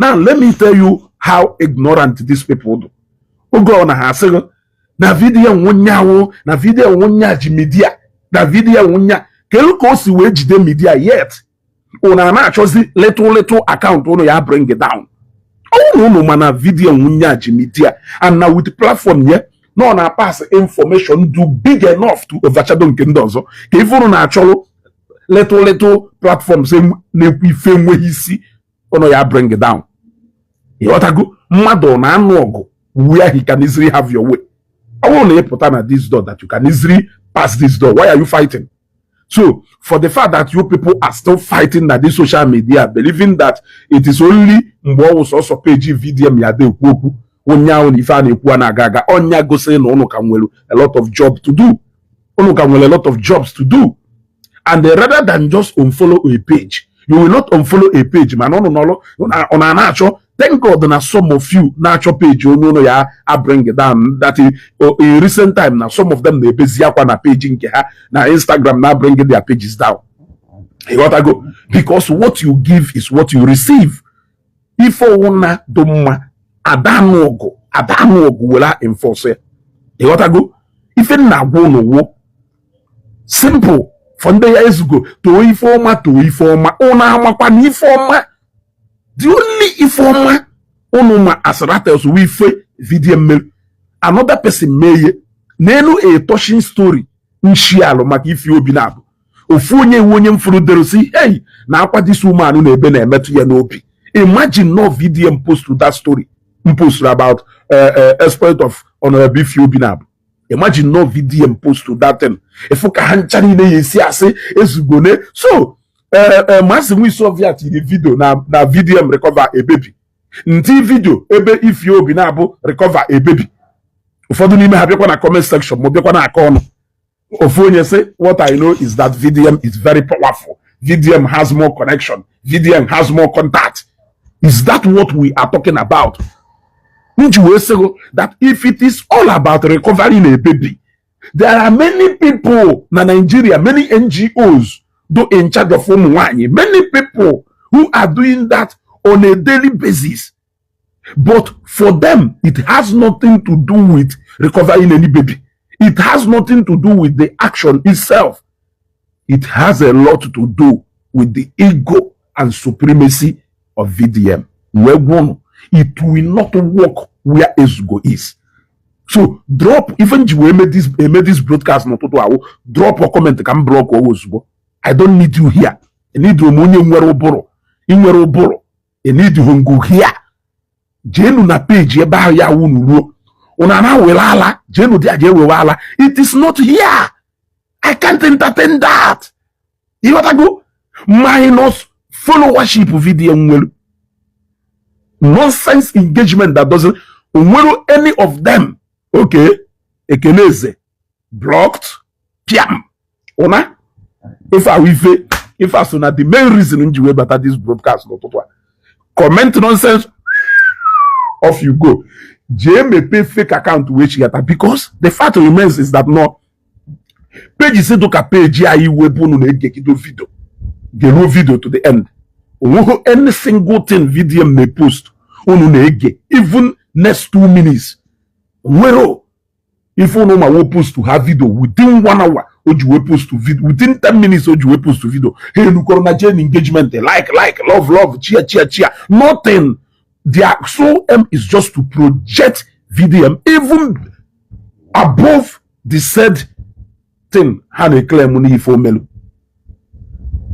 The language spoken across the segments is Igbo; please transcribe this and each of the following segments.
Now, let me tell you how ignorant these people do. Ogo na ha say na video nwunyawo, na video nwunyaji media, na video nwunya. Kelu ko si we jide media yet. Una na choose little account ono ya bring it down. Oh no mana video nwunyaji media. And now with the platform here, no na pass information do big enough to overshadow nke ndị ọzọ. Ka ifunu na acholo little platforms na-ekwu ife nwe isi ono ya bring it down. Yotago mmadụ na anụ ọgụ where he can easily have your way. I want to put on at this door that you can easily pass this door. Why are you fighting? So, for the fact that you people are still fighting that this social media, believing that it is only was also page video onya go say no a lot of job to do. A lot of jobs to do. And rather than just unfollow a page, you will not unfollow a page, man. On an actual. Thank God that some of you natural page you know ya I bring it down. That in recent time now some of them they busy up on a page in now Instagram now bringing their pages down. You gotta go because what you give is what you receive. If one doma adanogo will enforce it. You gotta go. If na wo simple from the Ezeugo to informa ona makwa informa. The only informer onuma as Ratels we fe video mail. Another person may nenu a touching story nshialo maka if you be nabo. Ofunye wonye mfurudero si hey na akwa this woman na ebe na emetu ya n'obi. Imagine no video post to that story. Post about exploit of honorable if you be nabo. Imagine no video post to that thing. If you can chani ne yesi ase Ezeugo ne so Massive we saw via the video na video recover a baby. Nti video ebe if you be nabo recover a baby. Ufodu ni me have na comment section mo be na akọ no. Ofonye say what I know is that VDM is very powerful. VDM has more connection. VDM has more contact. Is that what we are talking about? That if it is all about recovering a baby, there are many people in Nigeria, many NGOs do in charge of many people who are doing that on a daily basis. But for them, it has nothing to do with recovering any baby. It has nothing to do with the action itself. It has a lot to do with the ego and supremacy of VDM. It will not work where Ezeugo is. So drop, even if we made this broadcast, drop a comment, can block Ezeugo. I don't need you here. I need you boro. I need you go here. Jenu na page ye ba ya wunu. Unana welala. Jenu dia je wala. It is not here. I can't entertain that. You want to go? Minus followership video mwelu. Nonsense engagement that doesn't mwelu any of them. Okay. Ekeneze. Blocked. Piam. Ona? If I so not the main reason in you better this broadcast no comment nonsense off you go. May pay fake account which you get because the fact remains is that no page is to ka page ya iwebu no na video video to the end. Any single thing video may post even next 2 minutes. If you know my will post to have video within 1 hour, or you will post to video within 10 minutes, or you will post to video. Hey, look on engagement, like, love, cheer. Nothing. Their sole aim is just to project VDM even above the said thing.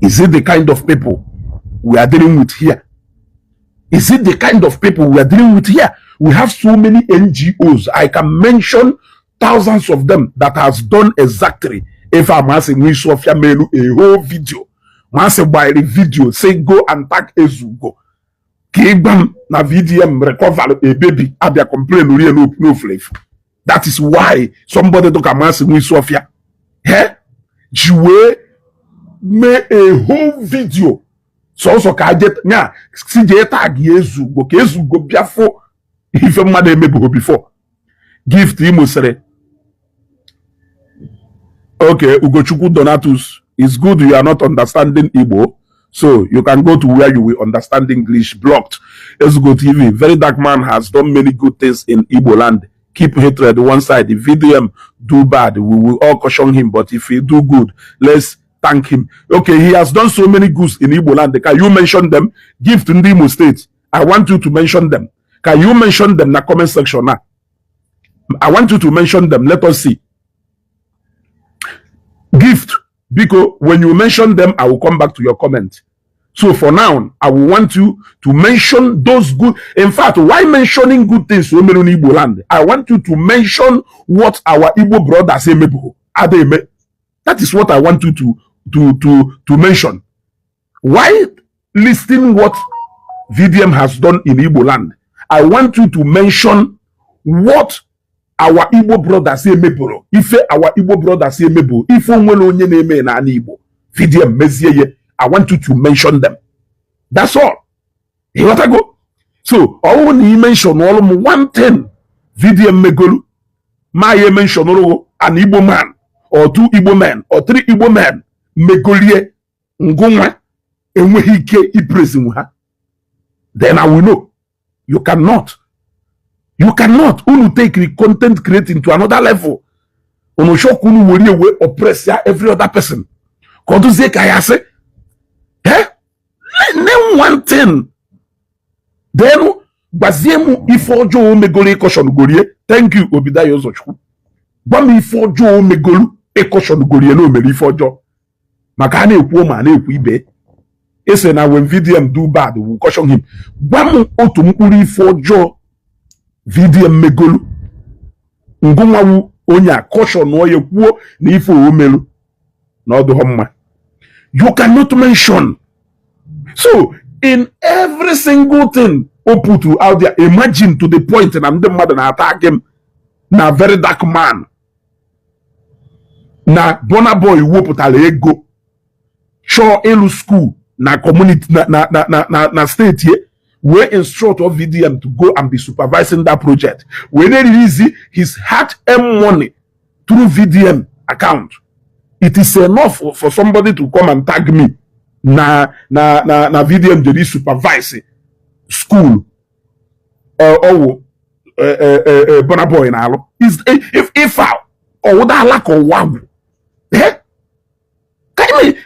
Is it the kind of people we are dealing with here? Is it the kind of people we are dealing with here? We have so many NGOs. I can mention thousands of them that has done exactly. If I'm asking me Sophia Melu a whole video, by the video say go and tag Ezeugo. Kibam na VDM recover a baby. Abia complain real no flavor. That is why somebody to come ask me Sophia. Hey, you made a whole video. So ka jet nya si je tag Ezeugo. Ezeugo biafo if your mother maybe before. Give to him sere. Okay, Ugochukwu Donatus, it's good you are not understanding Igbo, So you can go to where you will understand English. Blocked. Ezeugo TV. Very Dark Man has done many good things in Igbo land. Keep hatred one side. If VDM do bad, we will all caution him. But if he do good, let's thank him. Okay, he has done so many goods in Igbo land. Can you mention them? Give to Ndimo State. I want you to mention them. Can you mention them in the comment section now? I want you to mention them. Let us see. Gift. Because when you mention them, I will come back to your comment. So for now, I will want you to mention those good. In fact, why mentioning good things in Igbo land? I want you to mention what our Igbo brothers say. That is what I want you to mention. Why listing what VDM has done in Igbo land? I want you to mention what our Igbo brothers say meboro. If our Igbo brothers say meboro, if onye na-eme na Igbo, VDM mezie, I want you to mention them. That's all. You want to go? So, all you mention all one thing, VDM megolu, my mention an Igbo man, or 2 Igbo men, or 3 Igbo men, megolie, ngongwa, enwehike iprezimuha. Then I will know. You cannot. You cannot. Unu take the content creating to another level. Unu shock unu worry away oppress every other person. Kodu ze kaya se. Name one thing. Then baziemu ifojo megolu ekosho gorie. Thank you Obidayo Zochukwu. Bami ifojo megolu ekosho gorie no meri ifojo. Maka na ekwu ma na ekwu ibe. Ese na when VDM do bad, we will caution him. Bamu otu mkpuri ifojo VDM megolu. Ngumwawu onya caution oye kwuo na ifo omelu. Na odo homma. You cannot mention. So, in every single thing we put out there, imagine to the point and I'm the mother na attack him na very dark man. Na Bona Boy woputale ego. Show elu school na community na state here. We instruct of VDM to go and be supervising that project. When they release his hard-earned money through VDM account, it is enough for somebody to come and tag me. Na VDM they supervise school Bona Boy na alo. Is if or that lack of one.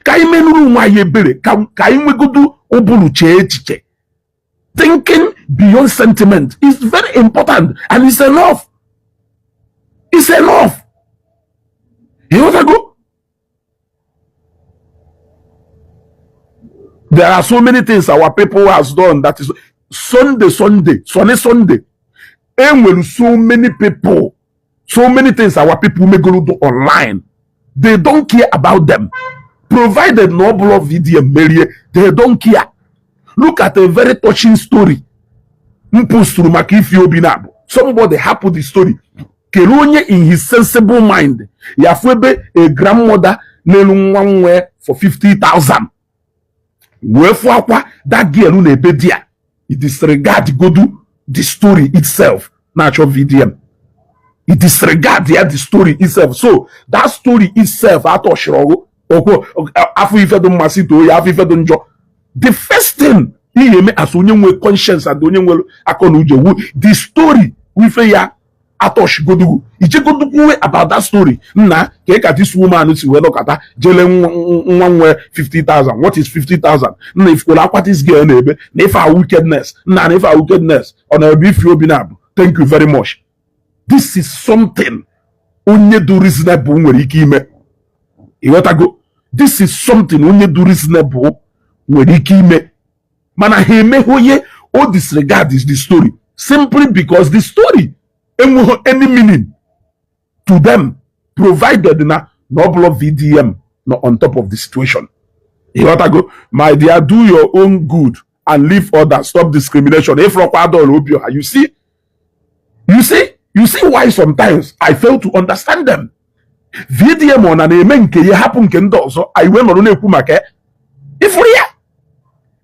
Ka ime nuru nwa yebere ka inwe godu obulu chechiche. Thinking beyond sentiment is very important and it's enough. It's enough. You want to go? There are so many things our people has done that is Sunday. And when so many people, so many things our people may go do online. They don't care about them. Provided noble of VDM, they don't care. Look at a very touching story. Somebody happened the story. Kelonye in his sensible mind, Yafwebe a grandmother nelungwangwe for 50,000. Wherefore that girl unebedia. It disregard go do the story itself. Natural VDM. It disregard the story itself. So that story itself, the first thing as conscience and the story we ya atosh godu about that story. This woman is 50,000. What is 50,000? If this girl if our wickedness, thank you very much. This is something only do reasonable. This is something only do reasonable. Mana he all disregard is the story simply because the story any meaning to them provided na noble VDM not on top of the situation. You want to go, my dear, do your own good and leave others. Stop discrimination. You see why sometimes I fail to understand them. VDM on an amen ke happen kendo so I went on kumake. If we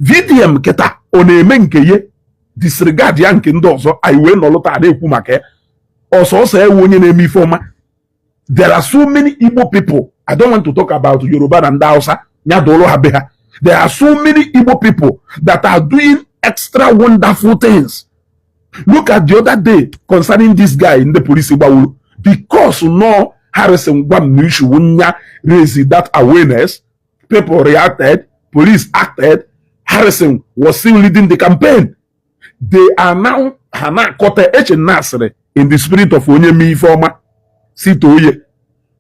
VDM keta on amen ke disregard yan kendo so I went on lota ade kumake. Also say wonye na emi forma. There are so many Igbo people. I don't want to talk about Yoruba and Hausa. Nya dolo habeha. There are so many Igbo people that are doing extra wonderful things. Look at the other day concerning this guy in the police because no Harrison Gwam raised that awareness, people reacted, police acted, Harrison was still leading the campaign. They are now Hana Kote H. Nasre in the spirit of Onyemi Forma. See to ye,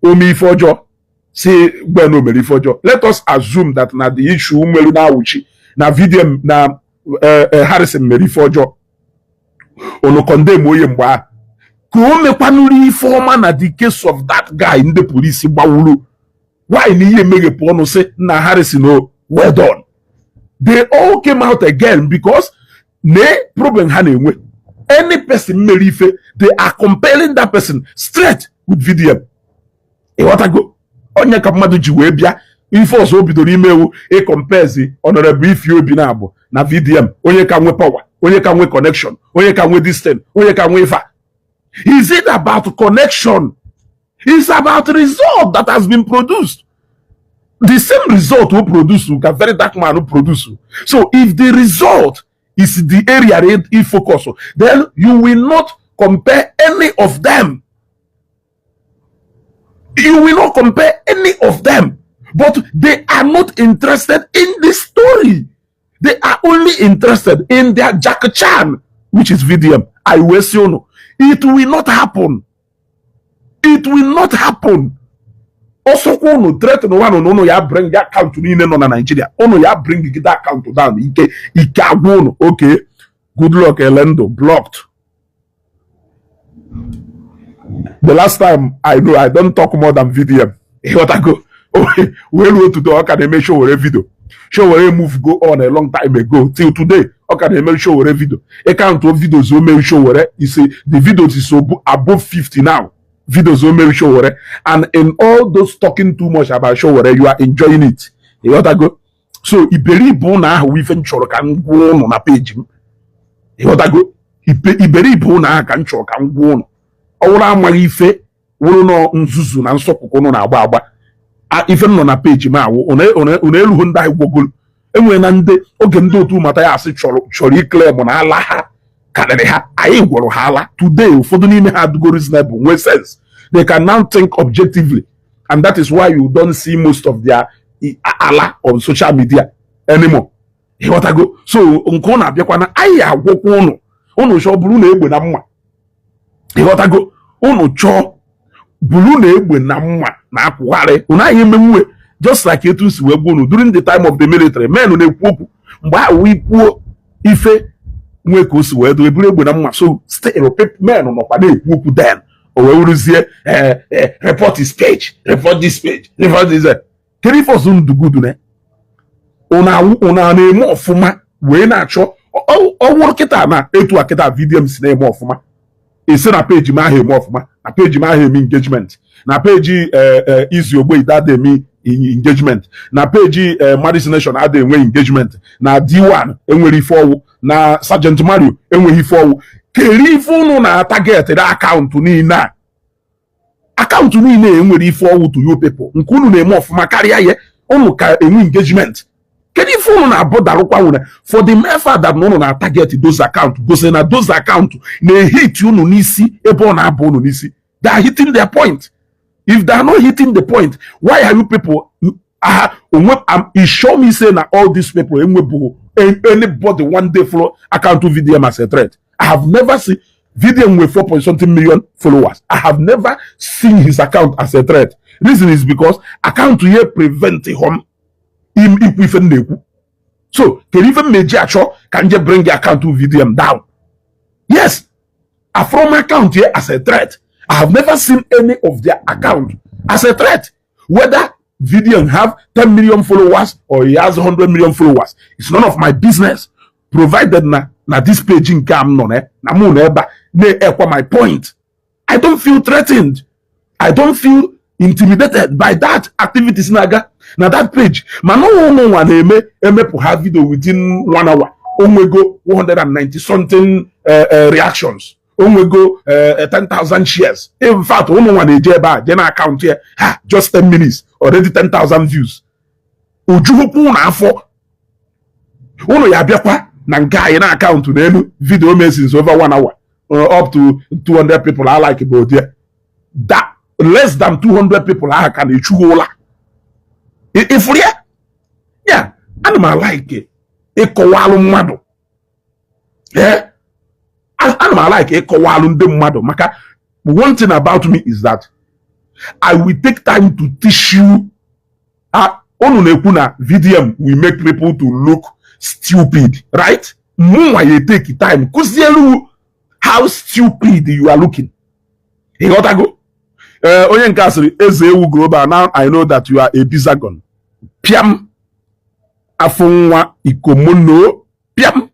Omi Fojo, say Beno Meri Fojo. Let us assume that na the issue Meluna Uchi, na video na Harrison Meri Fojo. Ono condemn Oyemba. Kuome Panuri Forma na the case of that guy in the police Bawulu. Why ni ye make pono say na Harrison oh, well done. They all came out again because ne problem hanenwe. Any person merife, they are compelling that person straight with VDM. E what I go? Onye kapmadu jiwe bia if also bidoro imewu e compares honorable if you binabo na VDM. Onye ka nwe power, onye ka nwe connection, onye ka nwe distance, onye ka nwe fa. Is it about connection? It's about result that has been produced. The same result will produce, VeryDarkMan will produce. So if the result is the area he focus on, then you will not compare any of them. You will not compare any of them. But they are not interested in the story. They are only interested in their Jackie Chan, which is VDM. I will say no. It will not happen. It will not happen. Also, no threaten one no ya bring that account to na Nigeria. Ono ya bring that account down. Ike okay. Good luck, Elendo. Blocked. The last time I know I don't talk more than VDM. What I go? Okay, we'll to the academy show a video. Show a move go on a long time ago till today. Academy show a video. Account of videos will show where you see the videos is so above 50 now. Videos will show and in all those talking too much about show you are enjoying it. You got to go. So iberi bona we even choro can go on a page. You got to go. Iberi bona can choro can go on. Ora marife wono no nzuzu na nsoko no na agba agba. Even no na page ma wo one elu honda igwogol. Enwe na nde oge ndị otu mata ya asị chọrọ claim na ala ha. Today, for the name had go reasonable, no sense. They can now think objectively, and that is why you don't see most of their Allah on social media anymore. You want to go? So, unkona biakwana aya wokono. Ono show bulu na egbe na mma. You want to go? Ono cho bulu na egbe na mma na akware. Una yememwe just like etu si webunu during the time of the military. Men na ekwu mgba we puo ife. So still men no then or report this page, report this page, report this. Can you for soon do good ne? Una name of fuma we na cho work it na etu aketa video si name of fuma. It's na page ma he more fuma. Na page ma he engagement. Na page Ezeugo that they me engagement. Na page Madison Nation had the engagement. Na D1 enwere forward. Na Sergeant Mario enweghị forward. Kerifu na target that account niile. Account niile enwere forward to you people. Nkunu na eme ofuma karịa ye unu ka enwe engagement. Kerifu na abodarukwa unu for the mere fact that no na target those account. Gosi na those account na hit unu n'isi ebe ọ na-abụ unu n'isi. They are hitting their point. If they are not hitting the point, why are you people? He show me say na all these people anybody one day follow account to VDM as a threat. I have never seen VDM with 4.something million followers. I have never seen his account as a threat. Reason is because account here prevent him if so can even major can just bring the account to VDM down. Yes, a from account here as a threat. I have never seen any of their account as a threat. Whether VDM have 10 million followers or he has 100 million followers, it's none of my business. Provided na this page in cam no na mo na eba na my point. I don't feel threatened. I don't feel intimidated by that activities naga na that page. Man no one eme to have video within 1 hour. Onwego 190 something reactions. Onwego 10,000 shares. In fact, one ejeba then account here just 10 minutes already 10,000 views. Ujuhupu na afọ Unu ya biakwa na nke anyị na account n'elu video message over 1 hour up to 200 people I like about there. That less than 200 people I can echuola. If we yeah, animal like ịkọwalụ mmadụ. Yeah. Animal like ịkọwalụ ndị mmadụ maka one thing about me is that I will take time to teach you. Onu na-ekwu na VDM will make people to look stupid, right? Mụnwa you take time kuzielu how stupid you are looking. You got to go. Onye nke asịrị Ezeugo global. Now I know that you are a bizagon. Piam afunwa ikomono. Piam.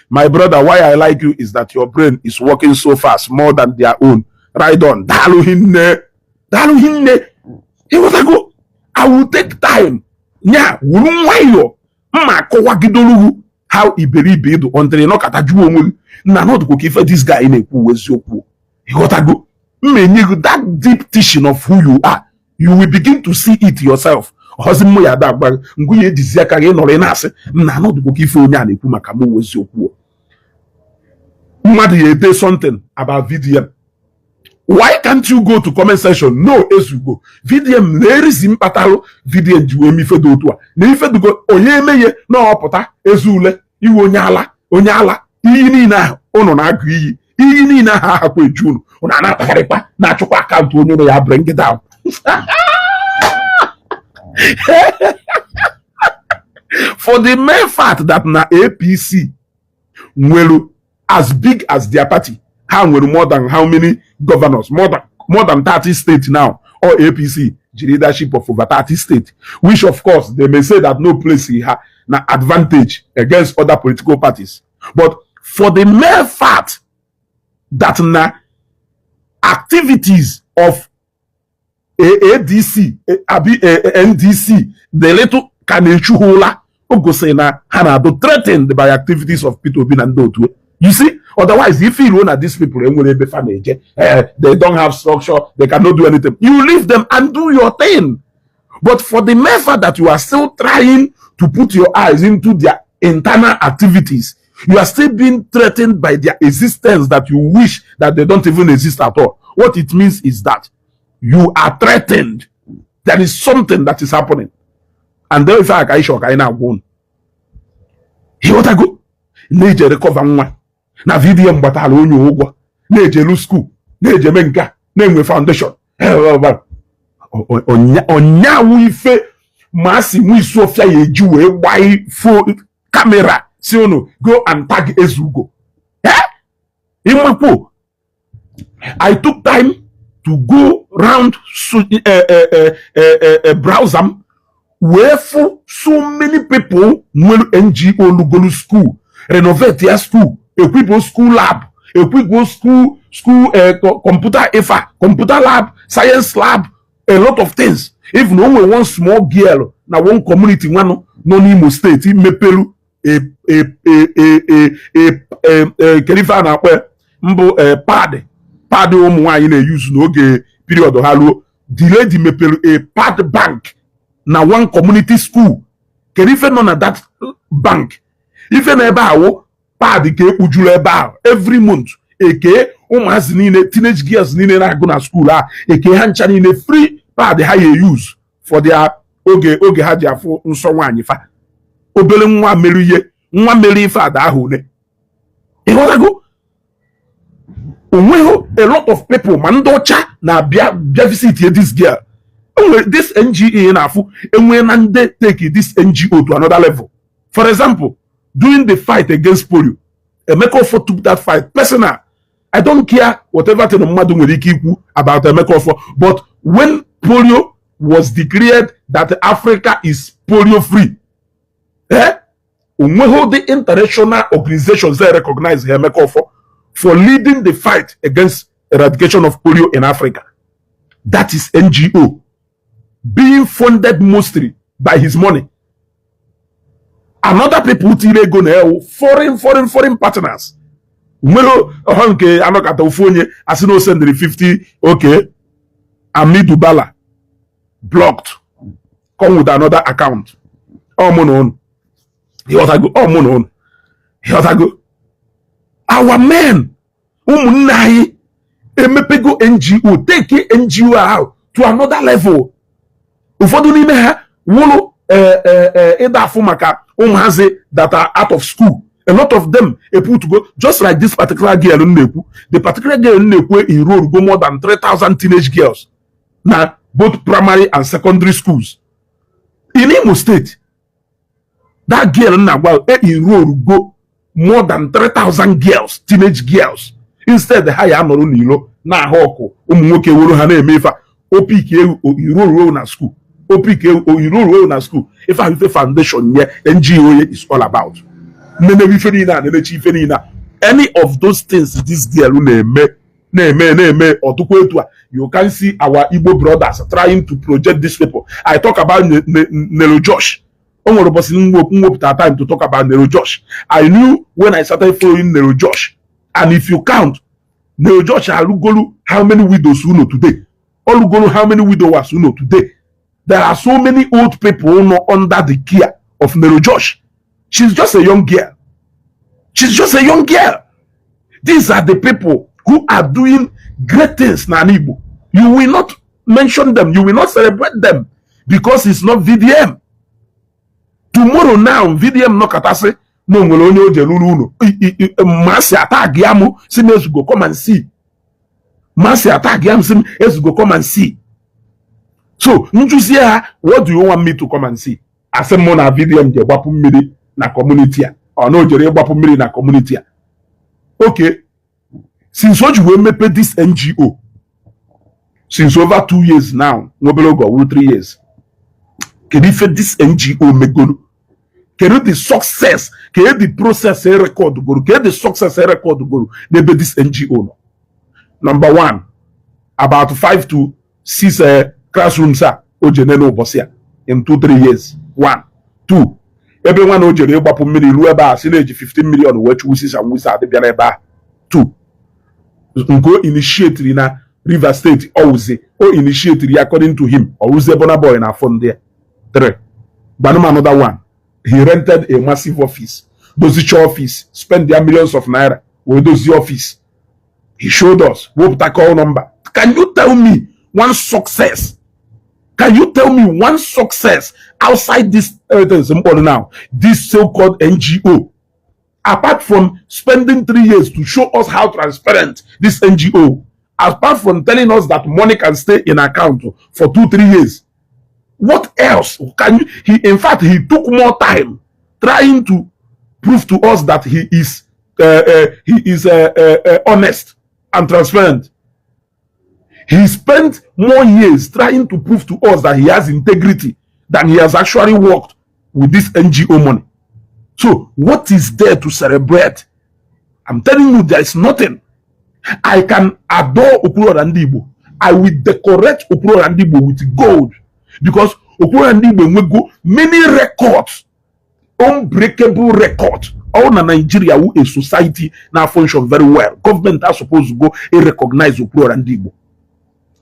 My brother, why I like you is that your brain is working so fast, more than their own. Right on. Dalu hinne. You got to go. I will take time. Nya wulunwayo mma kọwagidolu how iberibe do until no kataju onwe na not go give this guy na-ekwu eziokwu. You got to go. That deep teaching of who you are, you will begin to see it yourself. Hozimo ya da gba nguye dizia ka ge nore na ase na not go give onye a na-ekwu maka mo eziokwu. Mmadu ye dey something about VDM. Why can't you go to comment section? No, Ezeugo. VDM na-erizi mpatalo VDM ji wee mife do otu a. Na ife dugo onye emeye na ọpụta Ezule iwe onye ala iyi niile ahụ ụnụ na-agụ iyi niile ahụ ahakwa eju ụnụ ụnụ na-akpagharịkwa na-achụkwa akaụntụ onye ụlọ ya bring it down. For the mere fact that na APC nwere as big as their party, how more than how many governors? More than 30 states now. Or APC, the leadership of over 30 states. Which of course they may say that no place he has an advantage against other political parties. But for the mere fact that na activities of ADC, NDC, the little Kanechuhola, Ogosena, Hanado, threatened by activities of Peter Obin and Dotu. You see? Otherwise, if you know that these people they don't have structure, they cannot do anything. You leave them and do your thing. But for the mere fact that you are still trying to put your eyes into their internal activities, you are still being threatened by their existence that you wish that they don't even exist at all. What it means is that you are threatened. There is something that is happening. And then if I shock, I now go. He want to go. Need recover one. Na VDM batala onye ụgwọ na-ejelu school na-ejeme nka na-enwe foundation onyawu ife masị nwe isu ofia ya eji wee gbaa camera si unu go and tag Ezeugo. Imakwo, I took time to go round browse them where for so many people nwere NGO lugolu school renovate their school, equip school lab, equip school computer IFA, computer lab, science lab, a lot of things. If no one small girl na one community one no Imo state mepelu kerifa na kwe mbo pad ụmụ nwaanyị na-use n'oge period ha luo delay di mepelu a pad bank na one community school kerife nọ na that bank ife na ebe ahụ pad ka ekpujuru ebe ahụ every month eke ụmụazị niile teenage girls niile na-agụ na school a eke ha ncha niile free pad ha ya use for their oge ha ji afụ nsọ nwaanyị fa obele nwa mere ife ada ahụ ne ịghọtago onweghị a lot of people ma ndị ọcha na-abịa visit this girl this NGO na-afụ enwe na ndị take this NGO to another level. For example, during the fight against polio, Emeka Ofo took that fight personal. I don't care whatever thing mmadụ nwere ike ikwu about Emeka Ofo, but when polio was declared that Africa is polio free, the international organizations they recognize Emeka Ofo for leading the fight against eradication of polio in Africa. That is NGO being funded mostly by his money. Another people tire go na foreign partners. Mwelo honke anokata ufonye asino send 50 okay. Amidu Bala blocked. Come with another account. Oh mono. ịghọtago ọmụnụ ịghọtago our men ụmụnne anyị emepego NGO take NGO out to another level. Ụfọdụ n'ime ha wụrụ ịda afụ maka ụmụazị that are out of school. A lot of them put to go just like this particular girl Nnekwu. The particular girl Nnekwu enrolled go more than 3,000 teenage girls now both primary and secondary schools in Imo State. That girl enrolled go more than 3,000 girls, teenage girls. Instead the higher no nilo na hoko nwoke woro ha na emefa opik enroll na school. Opik enroll na school. If I foundation here NGO is all about. Any of those things this girl you can see our Igbo brothers trying to project this people. I talk about Nero Josh. Time to talk about Nero Josh. I knew when I started following Nero Josh, and if you count Nero Josh, how many widows you know today? How many widowers you know today? There are so many old people under the care of Nero Josh. She's just a young girl. She's just a young girl. These are the people who are doing great things na Igbo. You will not mention them. You will not celebrate them because it's not VDM. Tomorrow now, VDM no katase no nwere onye oje lulu uno. Masi attack yamu sim Ezeugo come and see. Masi attack yamu sim Ezeugo come and see. So, njusi ya, what do you want me to come and see? Ase mo na VDM je gbapu mmiri na community a. Or no jere gbapu mmiri na community a. Okay. Since what you mepe this NGO, since over 2 years now, Nobelogo or 3 years, can you fit this NGO megolo? Can you the success? Can you the process a record go? Can you the success a record go? Maybe this NGO no. Number one, about 5 to 6 classrooms are ojeneno bosia in 2-3 years. 1, 2. Everyone ojere gbapu mmiri ruo ebe a si na-eji 15 million which wusis and wisa de bia ebe a. 2. Ngo initiate na River State Ouze or initiate according to him or Ouze Bonaboy na fund there. 3. Banum another one. He rented a massive office. Those office spend their millions of naira with those office. He showed us what that call number. Can you tell me one success? Can you tell me one success outside this now? This so-called NGO. Apart from spending 3 years to show us how transparent this NGO, apart from telling us that money can stay in account for 2-3 years, what else can you? In fact, he took more time trying to prove to us that he is honest and transparent. He spent more years trying to prove to us that he has integrity than he has actually worked with this NGO money. So, what is there to celebrate? I'm telling you, there is nothing. I can adore Okuro Randibo. I will decorate Okuro Randibo with gold. Because Okuro Randibo will go many records, unbreakable records. All in Nigeria, who a society now function very well. Government are supposed to go and recognize Okuro Randibo.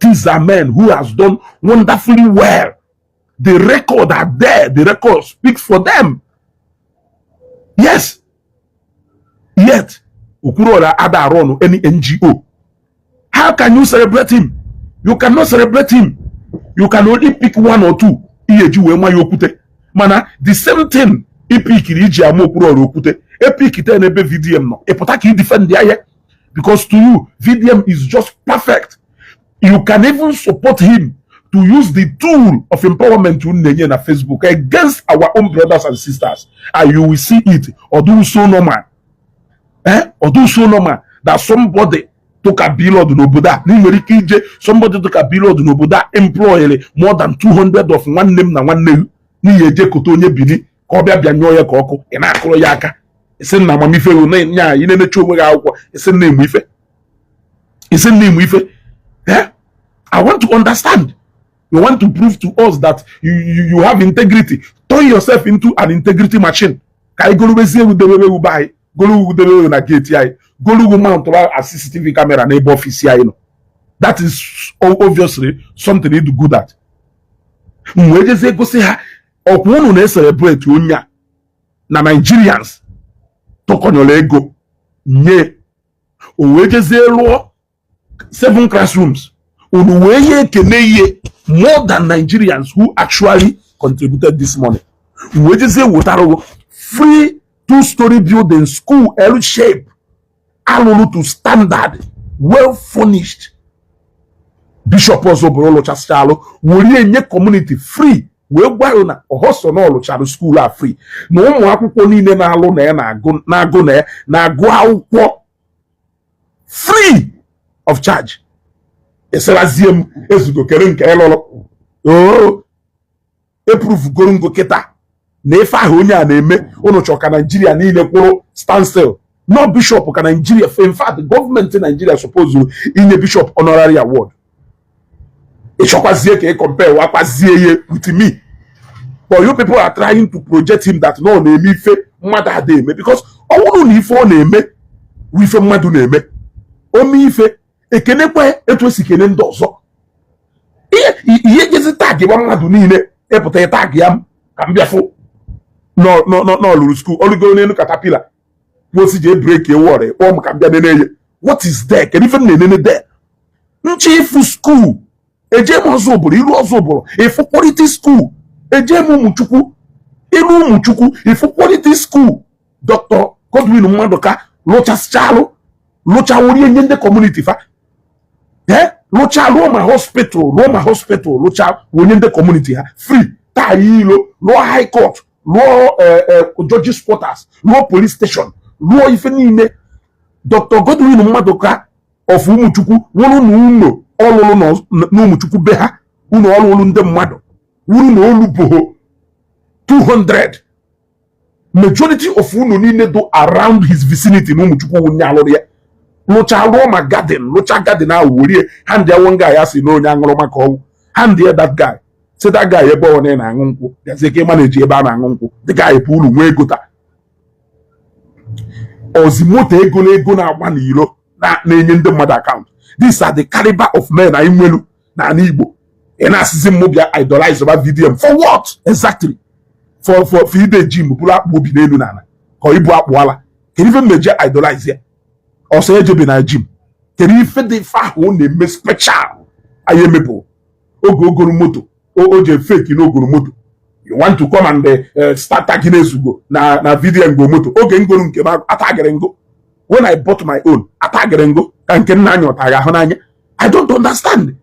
These are men who has done wonderfully well. The record are there. The record speaks for them. Yes. Yet, Okuro Ada run any NGO. How can you celebrate him? You cannot celebrate him. You can only pick 1 or 2. Mana, the same thing. VDM no. Defend the because to you, VDM is just perfect. You can even support him to use the tool of empowerment to na Facebook against our own brothers and sisters, and you will see it or do so normal. Or do so normal that somebody took a bill of Nobuda. Somebody took a bill of Nobuda, employ more than 200 of one name na one name. Ni yeje kotonye bini kobia bianyoye koko ina akolo yaka. Isen na mamife na nya ine ne chomwe ga akwụkwọ isen na emu ife. Isen na emu ife. I want to understand. You want to prove to us that you have integrity. Turn yourself into an integrity machine. Kai go bezie with the way we buy. Go with the way na gate here. Go mount a CCTV camera na office here. That is obviously something you do good at. Mwejeze go say ha okwunu na celebrate onya. na Nigerians tokonyolo ego nye o wee jezie lụọ 7 classrooms unu wee ye ekene ihe more than Nigerians who actually contributed this money. We just say free 2-story building, school L shape, alulu to standard, well furnished. Bishop also borolo chastalo, we nye community free. We gwa na ohoso no lo chalo school are free. No mo akwụkwọ niile na alụ na agụ na agụ akwụkwọ free of charge. Eselaziem Ezeugo kere nke elolo. Oh, eproof gorongo keta. Na ife ahụ onye a na-eme unu chọ ka Nigeria niile kwụrụ standstill. No bishop ka Nigeria. In fact, the government in Nigeria supposed to inye bishop honorary award. Ịchọkwazie ka compare wakwazie ye with me. But you people are trying to project him that no na-eme ife mmadụ ada eme because ọ bụrụ na ife ọ na-eme ife mmadụ na-eme. Ome ife ekenekwe etu esi kene ndị ọzọ. Ihe gezi tag gba mmadụ niile epụta tag ya ka m bịafụ no luru school olugo n'elu caterpillar wosi je break e wore o ka bịa neneye. What is there? Can even nenene there? Nchifu school eje m ọzọ obodo iru ọzọ obodo ifu quality school eje m ụmụchukwu iru ụmụchukwu ifu quality school. Dr. Godwin Maduka lụchasịchalụ lụchawuri enye ndị community fa lụcha Roma hospital lụcha onye ndị community ha free taa ilo lụọ high court lụọ judges quarters lụọ police station lụọ ife niile. Dr. Godwin Maduka of ụmụchukwu wụrụ na ụlọ ọlụlụ na ụmụchukwu be ha ụlọ ọlụlụ ndị mmadụ wụrụ na oluboho 200. Majority of ụlọ niile do around his vicinity na ụmụchukwu wụnye alụrụ ya lụcha Roma garden lụcha garden ahụ werie hand ya one guy ya si na onye aṅụrụ maka ọgwụ hand ya that guy say that guy ebe ọ na-aṅụ nkwụ gazie ka manage ebe a na-aṅụ nkwụ the guy pụ ụlọ nwee egota ozimoto ego na-agba n'iro na-enye ndị mmadụ akaụntụ. These are the caliber of men anyị nwelu na ala Igbo. Ị na-asịzi m bịa idolize ba VDM for what exactly? For ide gym bụrụ akpụ obi n'elu n'ala ka ibu akpụala kedu ife mmeje idolize ya ọsọ ejebe na gym kedu ife dị ife ahụ ọ na-eme special anyị emepụ oge ogoro moto o je fake n'ogoro moto. You want to come and start tagging Ezeugo na VDM go moto oge ngoro nke ma atagere ngo. When I bought my own atagere ngo ka nke nna anya ọtaga ahụ n'anya. I don't understand.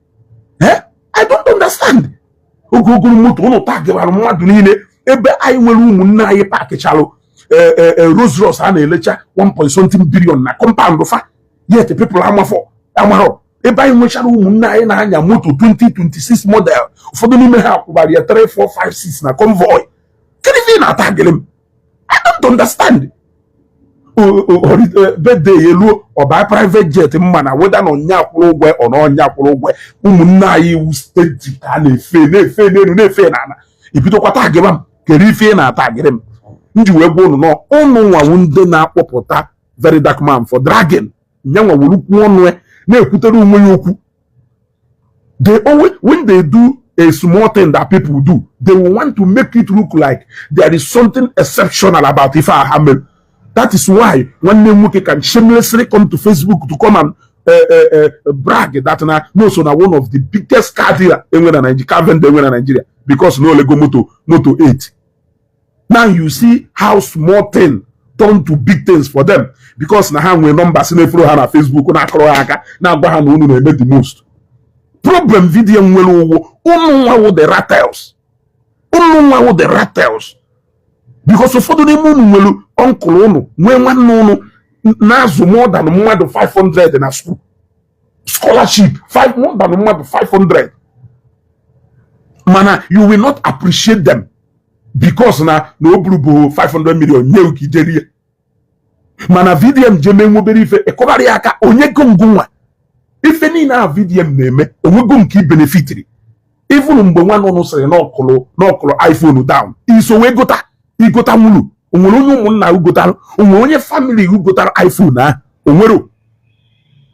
I don't understand. Oge ogoro moto ụnụ tagere mmadụ niile ebe anyị nwere ụmụnne anyị pakichalụ Rolls Royce a na-elecha 1.something billion na compound fa yet people amahọ ebe anyị nwechara ụmụnne anyị na-anya moto 2026 model ụfọdụ n'ime ha kwụbara ya 3, 4, 5, 6 na convoy. Kedu ife na-ata gịrị m? I don't understand. Birthday elu ọba private jet mma na weda na ọnya akwụrụ ụgwọ ọ na ọnya akwụrụ ụgwọ ụmụnne anyị iwu steeti ka na-efe n'elu na-efe n'ala ibidokwa tagịrị m kedu ife na-ata gịrị m nji wee gwa ụnụ nọ ụnụ nwawu ndị na-akpọpụta VeryDarkMan for dragging nyanwa werukwu ọnụ na-ekwutere onwe ya okwu. They always, when they do a small thing that people do, they will want to make it look like there is something exceptional about Ifa Hamel. That is why when Nemuke can shamelessly come to Facebook to come and brag that no, so now one of the biggest car dealer in Nigeria because no Lego Moto 8. Now you see how small thing turn to big things for them because na ha nwere numbers na follow ha na Facebook na akọrọ aka na agba ha na unu na-eme the most. Problem video nwere owo unu nwa wo the Ratels. Unu nwa wo the Ratels. Because ụfọdụ n'ime unu nwere uncle unu nwee nwanne unu na-azụ more than mmadụ 500 na school. Scholarship more than mmadụ 500. Mana you will not appreciate them. Because na oburu bụ 500 million nye ukijeri mana VDM jeme nwobere ife ekobari aka onye gongo nwa ife ni na VDM na-eme onwego nke benefitri even mgbe nwa nọ sịrị n'ọkụlụ iPhone down iso wee igota nwulu onwere onye ụmụnna ugotara onwere onye family ugotara iPhone a onwere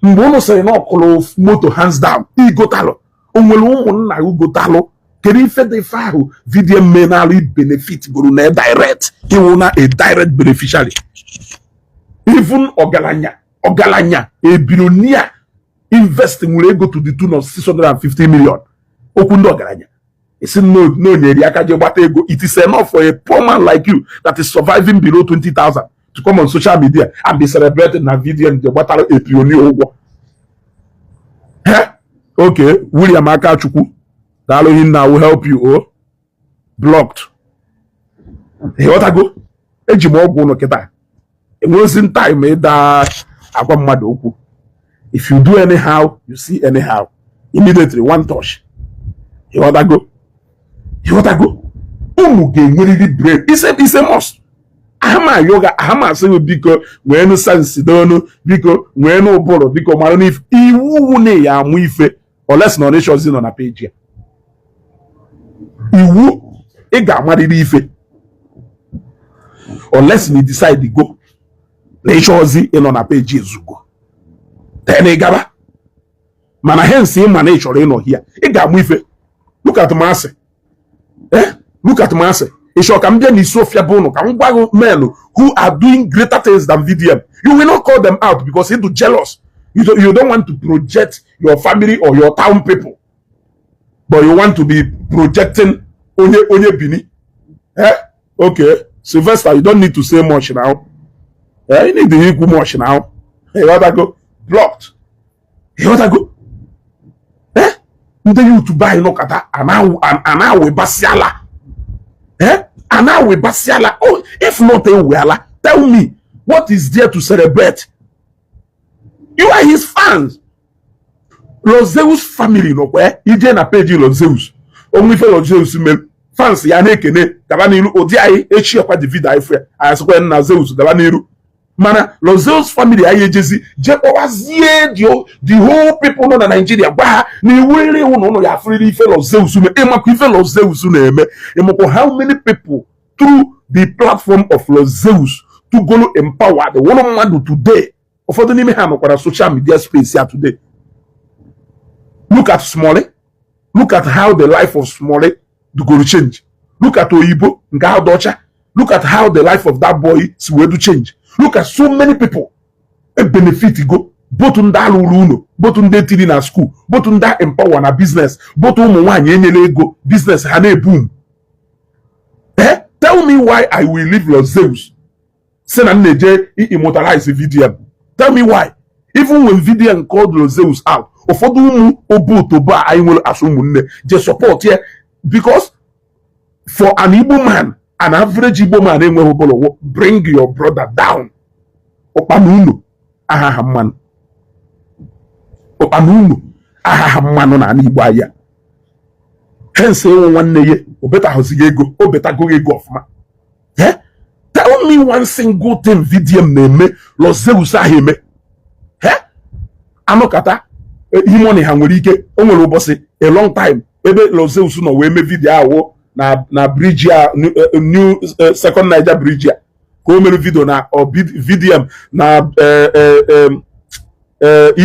mgbe ụnụ sịrị n'ọkụlụ moto hands down igotalụ onwere ụmụnna ugotalụ Can you fit the file video menally benefit guru na direct? He will not a direct beneficiary. Even Ogalanya, a billionaire investing will go to the tune of 650 million. Okundo Ogalanya. It's no, it is enough for a poor man like you that is surviving below 20,000 to come on social media and be celebrated in a video and the water a pioneer. Okay, William Akachuku. Him now will help you. Oh, blocked. Hey, what I go? Ejimogo no keta. It wasn't time. If you do anyhow, you see anyhow. Immediately, one touch. Hey, what I go? Hey, what I go? Umuge really brave. It's a must. Ahama yoga. Ahama say because when no sense don't because when no boro because maroni if iwu ne ya muife or less no nations in on a page here. Iwu ega mariri ife unless you decide to go nature in on a page Ezeugo then egaba mana hence man nature in here ega mu ife look at Mase look at Mase it shall come there ni Sophia Bono can men who are doing greater things than VDM. You will not call them out because you're jealous. You don't want to project your family or your town people. But you want to be projecting Onye Bini. Okay. Sylvester, you don't need to say much now. You need to equal much now. Hey, what I go? Blocked. Hey, what I go? You to buy no kata and we basiala. And now we basiala. Oh, if not a tell me what is there to celebrate? You are his fans. Roseus family no where he na page Roseus. Only for Roseus fans ya nekene gabaniru odiai echi okwa David Aifre asokwa na Zeus gabaniru mana Roseus family ayejezi jekowazie the whole people no na Nigeria gba ni were unu ya free ife Roseus me emaku ife Roseus na eme emoko how many people through the platform of Roseus to go empower the one man today ofodo ni me ha no kwara social media space here today. Look at Smalley. Look at how the life of Smalley go to change. Look at Oyibo, Nga Docha. Look at how the life of that boy is going to change. Look at so many people. A benefit go. Both on that Luluno, both on that in a school, both on that empower na business, both on one go business hane boom. Tell me why I will leave Los Zeus. Send an immortalize the VDM. Tell me why. Even when VDM called Los Zeus out. I will assume just support here because for an Igbo man, an average Igbo man, bring your brother down. Opanuno, ahaman. Opanuno, ahaman on an Igbo. Hence, one day, or better house go, or better go off. Tell me one single thing VDM name, Los Zeus ahime. Anokata. Money hanwerike onwere ụbọchị a long time ebe Roseus no we me video awo na bridge new second Niger bridge ko mere video na VDM na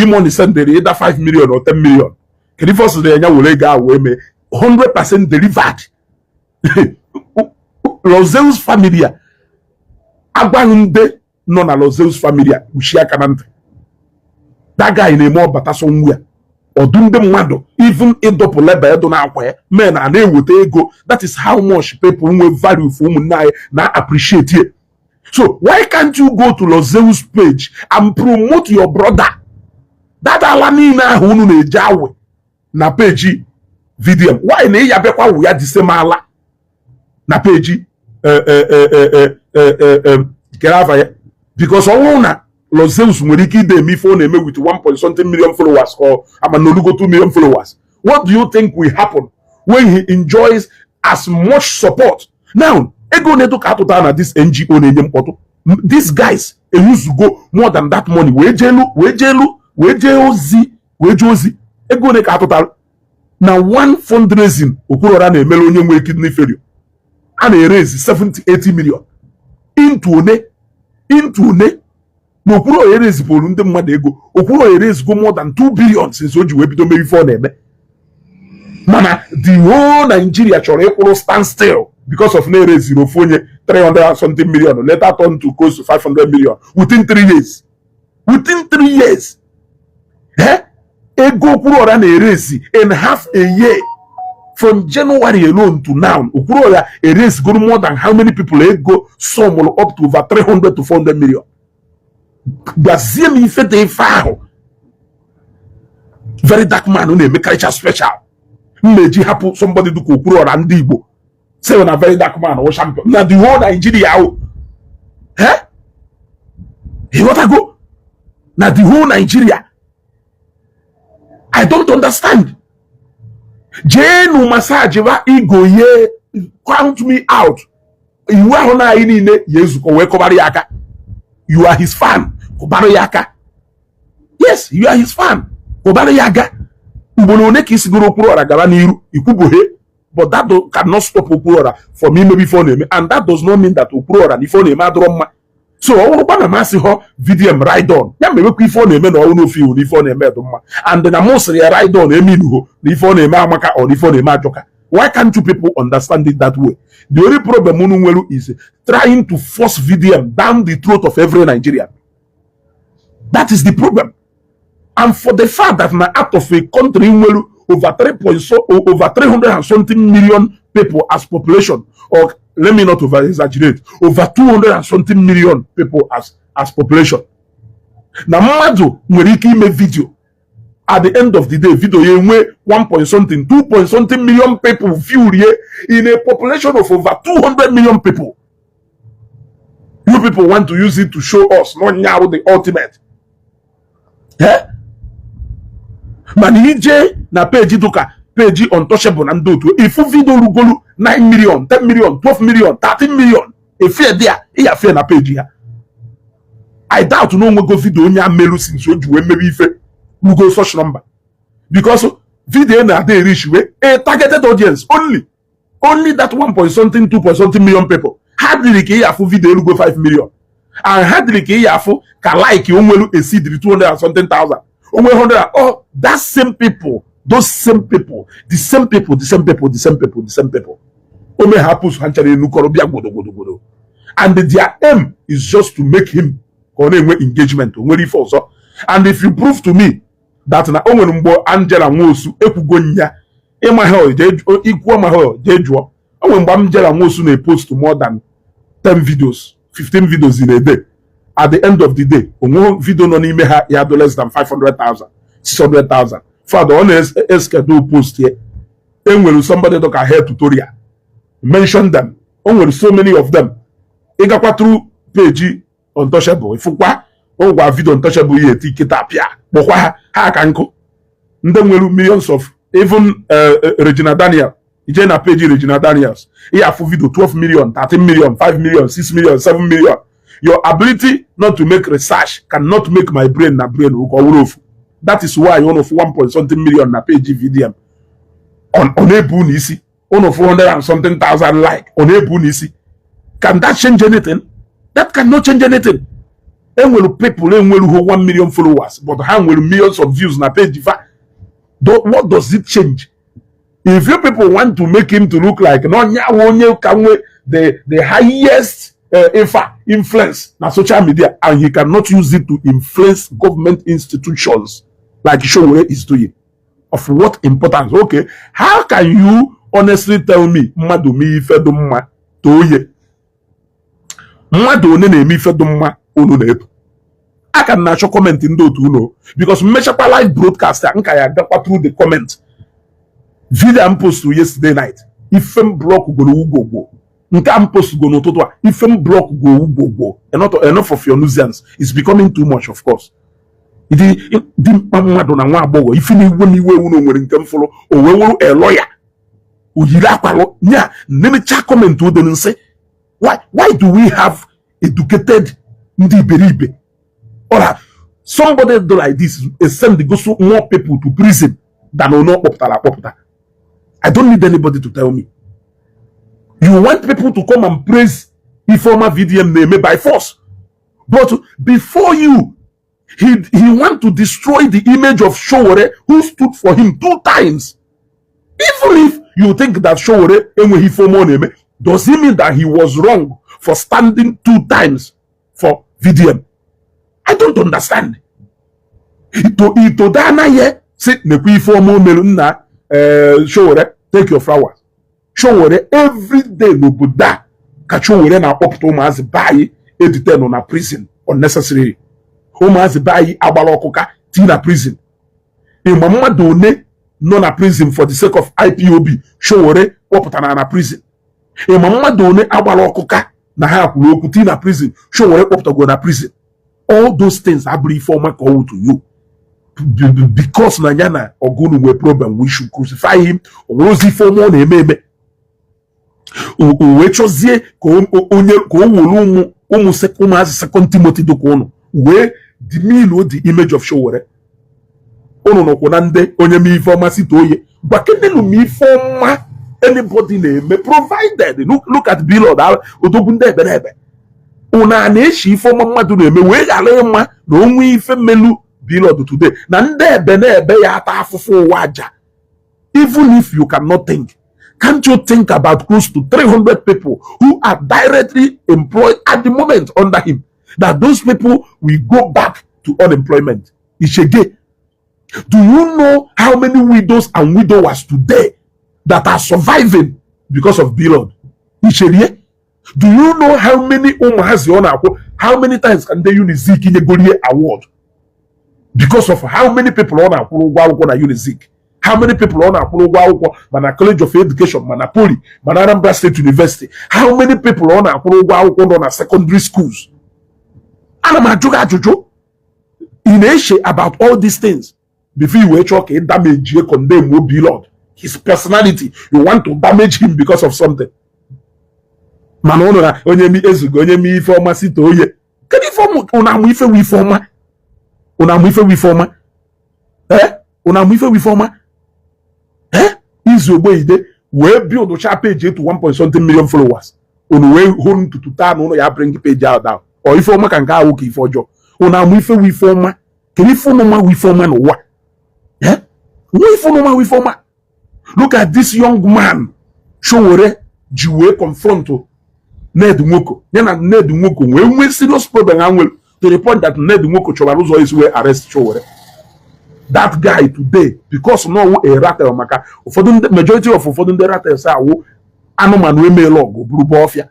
money send either 5 million or 10 million can force the nya wole ga we me 100% delivered. Roseus family agbanunde no na Roseus family ushia kanante. That guy in a more but somewhere or doing the mado, even in the poleba don't know men and they would go. That is how much people will value for now appreciate it. So why can't you go to Roseus page and promote your brother? That alanina who jawe na page video. Why ne yabekwa we are the same ala na page because all Los Zeus Muriki de me phone with 1.something million followers or Amanolugo 2 million followers. What do you think will happen when he enjoys as much support? Now, ego neto katutana this NGO name auto. These guys used to go more than that money. Wejozi. Ego ne katutal. Now one fundraising okurora na melonye mwe kidney failure. And they raise 70-80 million into ne. No, Okuro erase polunde mmadụ ego. Okuro erase go more than 2 billion since oji we bido maybe for neme. Mana the whole Nigeria chọrọ stand still because of na ereziri ofu onye 300 and something million, later turned to close to 500 million within 3 years. Within 3 years. Ego Okwuluora na-erezi in half a year. From January alone to now, Okwuluora erase go more than how many people ego some up to over 300 to 400 million. Gbazie m ife dị ife ahụ. Very dark man who na-eme culture special. Mmeji hapụ somebody do Okwuluora ndị Igbo. Say na very dark man or champion. Na the whole Nigeria out. You want to go? Na the whole Nigeria. I don't understand. Jenu massage wa ego ye count me out. You are na inine Ezeugo we kobari yaka. You are his fan. Kobari yaka. Yes, you are his fan. Kobari yaka. Ubonone kisiguro Okwuluora gaba niru ikubuhe. But that cannot stop Okwuluora for me maybe for name, and that does not mean that Okwuluora ni for name adroma. So all na masi ho VDM ride on. Ya me ku for name na onu fi ni for name edoma. And then most ride on emi nu ni for name amaka or ni for name ajoka. Why can't you people understand it that way? The only problem Mununwelu is trying to force VDM down the throat of every Nigerian. That is the problem. And for the fact that now out of a country over 300 and something million people as population, or let me not over exaggerate, over 200 and something million people as population. Now Madu Mweriki make video. At the end of the day, video ye 1 point something, 2 point something million people view in a population of over 200 million people. You people want to use it to show us not now the ultimate. Manije na page duka page untouchable na ndotu if video rugolu 9 million 10 million 12 million 13 million if you there ya fe na page ya. I doubt no one go video onye amelu since ojuwe maybe ife go such number because video na dey reach we a targeted audience only that 1 point something 2 point something million people hardly ke ya fu video go 5 million and hardly ke ya fu ka like onwelu exceed 200 and something thousand. Oh, that same people, those same people, the same people. Ome hapus hanchare nukorobia godo. And their aim is just to make him engagement. And if you prove to me that na onwenumbo Angela Nwosu ekugonya emaho ikwo jejuo onwenumbo Angela Nwosu na post more than 10 videos, 15 videos in a day. At the end of the day, video no n'ime ha ya do less than 500,000, 600,000. For the honest do post here, enwere somebody that can help tutorial. Mention them. Onwere so many of them. Igakwa through page untouchable. Ifukwa onwa video untouchable ye tikita pia. Bokwa ha kanko. Ndemwelu millions of even Regina Daniel. Ije na page Regina Daniels. Iya fu video 12 million, 13 million, 5 million, 6 million, 7 million. Your ability not to make research cannot make my brain na brain. That is why one of 1 point something million na page VDM on Ebu Nisi, one of 400 and something thousand like on Ebu Nisi. Can that change anything? That cannot change anything. And will people who 1 million followers, but how will millions of views na page? What does it change? If you people want to make him to look like the highest influence na social media, and he cannot use it to influence government institutions like Showore is doing. Of what importance? Okay, how can you honestly tell me mmadu mi ife do mma toye mmadu one na eme ife do mma unu na eto? I can natural comment in do to know because measure live broadcaster nka ya gakwa through the comment video am post yesterday night ifem block go ugogbo nka am post go no toto ifem block go ugogbo enough of your nuisance is becoming too much. Of course di mmadu na nwa agbogo ifini iwe unu nwere nke mfolo o we wuru a lawyer oyiri akwalo nya nmecha comment o den say why do we have educated ndi iberibe or somebody do like this is send go so more people to prison than ono poputala. I don't need anybody to tell me. You want people to come and praise informer VDM name by force, but before you, he want to destroy the image of Showore who stood for him 2 times. Even if you think that Showore enweghị ife ọma ọ na-eme, does it mean that he was wrong for standing 2 times for VDM? I don't understand. Ito dana ye say nekwe ife ọma o mere nna Showore take your flowers. Showore every day n'obodo a ka Showore na-akpọpụta ụmụazị bayi edite nọ na prison unnecessarily. Ụmụazị bayi agbala ọkụka ti na prison. Ịma mmadụ one nọ na prison for the sake of IPOB Showore kpọpụtara na prison. Ịma mmadụ one agbala ọkụka na ha kwuru okwu ti na prison Showore kpọpụtago na prison. All those things abụrụ ife ọma ka ọ to you. Because na ya na Ogunu nwere problem, we should crucify him. Ozi ife ọma ọ na-eme eme. Wee chọzie ka o wolu ụmụazị Second Timothy dịka ụnụ wee dimilo the image of Showore. Ụnụ nọkwu na ndị onye m ife ọma site oye gbakenelu m ife ọma anybody na-eme provided look at Billord odogwu ndị ebe na ebe. Ụnụ a na-eshi ife ọma mmadụ na-eme wee ghara ịma na onwe ife mmelu Billord today na ndị ebe na ebe ya ata afụfụ ụwa aja. Even if you cannot think, can't you think about close to 300 people who are directly employed at the moment under him, that those people will go back to unemployment? Ishege, do you know how many widows and widowers today that are surviving because of Billord? Ishege, do you know how many how many times can they use Zik in a Goliath award because of how many people on a Unizik? How many people on a College of Education, Manapoli, Manarambra State University? How many people on a secondary schools? In Asia about all these things. Before you talk, damage you condemn Billord. His personality, you want to damage him because of something. Manona, onyemi Ezeugo, onyemi former sito oye. Can you form unamuife we former? Unamuife we former? Unamuife we former? Ezeugo ide we build the page to 1.something million followers. On way home to town, no ya bring the page out down. Or if former can go okay for job. Unamuife we former? Can you form we former no what? We former we former? Look at this young man. Showore jiwe confront Ned Nwoko. Yana Ned Nwoko we serious problem to the point that Ned Nwoko Chobaruzo is where arrest Showore. That guy today, because no a ratel maka, the majority of the ratels are anoman we may log Brubofia.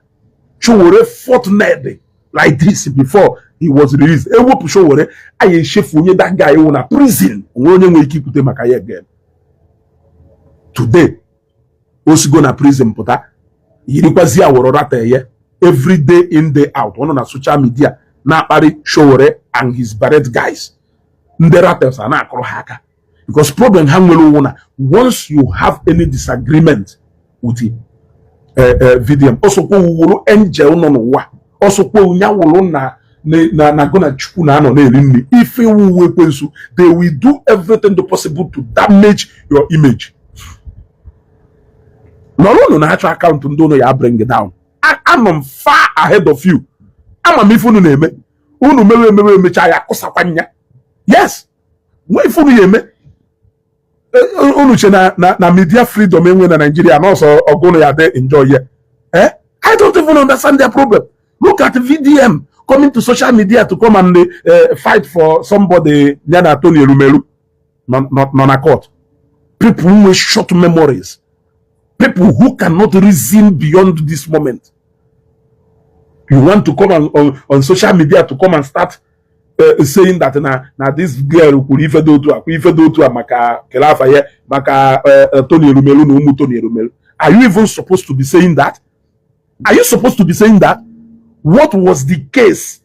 Showore fought Ned like this before he was released. E wopu Showore, I chef that guy in a prison. We keep to Makaya again. Today, also go na prison pota. Yirikwazi awororate ye every day in day out. One on social media na pari Showore and his barret guys. Ndị Ratels are na akro haka. Because problem hangwelu wona once you have any disagreement with the VDM, also ko wulu angel no wa. Also ko nya wulu na gonna chukwu na no na eri. If you wekwensu, they will do everything possible to damage your image. No, actual account no ya bring it down. I'm far ahead of you. I'm a mifunu neme. Unu mewe mecha ya kosakwanya. Yes. When funu yeme. Unu che na media freedom enwe na Nigeria and also ogono ya there enjoy here. I don't even understand their problem. Look at the VDM coming to social media to come and fight for somebody Nyana Tony Rumelu. Non a court. People who with short memories. People who cannot reason beyond this moment. You want to come on social media to come and start saying that na this girl could ife do to maka kelafa ye maka Tony Rumelu no umu Tony Rumelu. Are you even supposed to be saying that? Are you supposed to be saying that? What was the case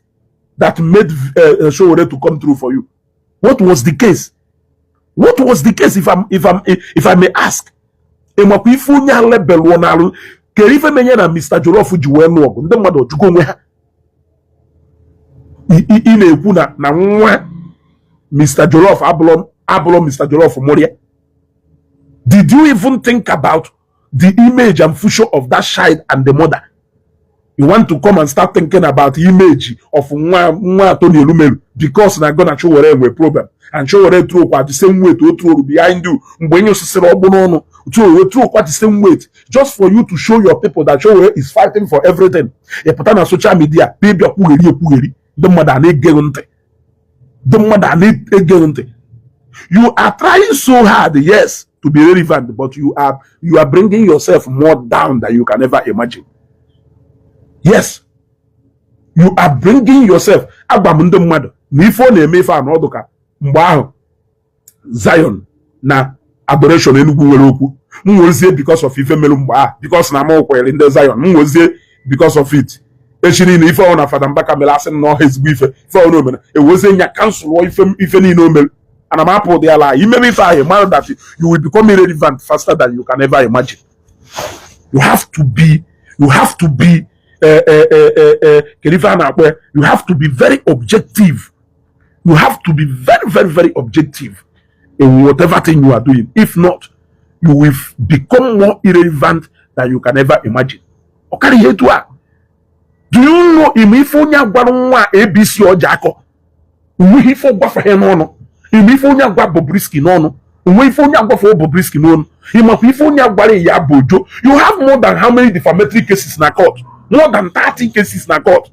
that made Showore to come through for you? What was the case? What was the case if I may ask? Emakuifunya lebel wonalu kerife menye na Mr. Jollof juwe nuogo ndị mmadụ ojugo onwe ha I na-ekwu na nwa Mr. Jollof abụlọ Mr. Jollof Moria. Did you even think about the image and future of that child and the mother? You want to come and start thinking about the image of nwa Tony Rumelu because na gonna Showore enwe problem and Showore throw kwa the same way to throw behind you mgbe nye osisiri ọgbụ n'ọnụ to quite the same weight, just for you to show your people that show is fighting for everything. You put on social media, baby, the mother need guarantee. The mother need guarantee. You are trying so hard, yes, to be relevant, but you are bringing yourself more down than you can ever imagine. Yes, you are bringing yourself. Abamundo mother, before they may find Odoka, Mbao, Zion, na adoration Enugu Weroku, because of Ife Melumba, because Namoko in the Zion, because of it. Eshini if I want to Fadambaka Melassen no his beef for no man. It was in your council if any no mel. And I'm up there like you may be fire man that you will become irrelevant faster than you can ever imagine. You have to be you have to be very objective. You have to be very, very, very objective in whatever thing you are doing. If not, you will become more irrelevant than you can ever imagine. Okay, do you know imifonya gwanwa ABC or Jacko? We for Buffer no. Imifonya gwa Bobrisky no. We for Buffer Bobrisky no. Imifonya gware ya bojo. You have more than how many defamatory cases in a court? More than 30 cases in a court.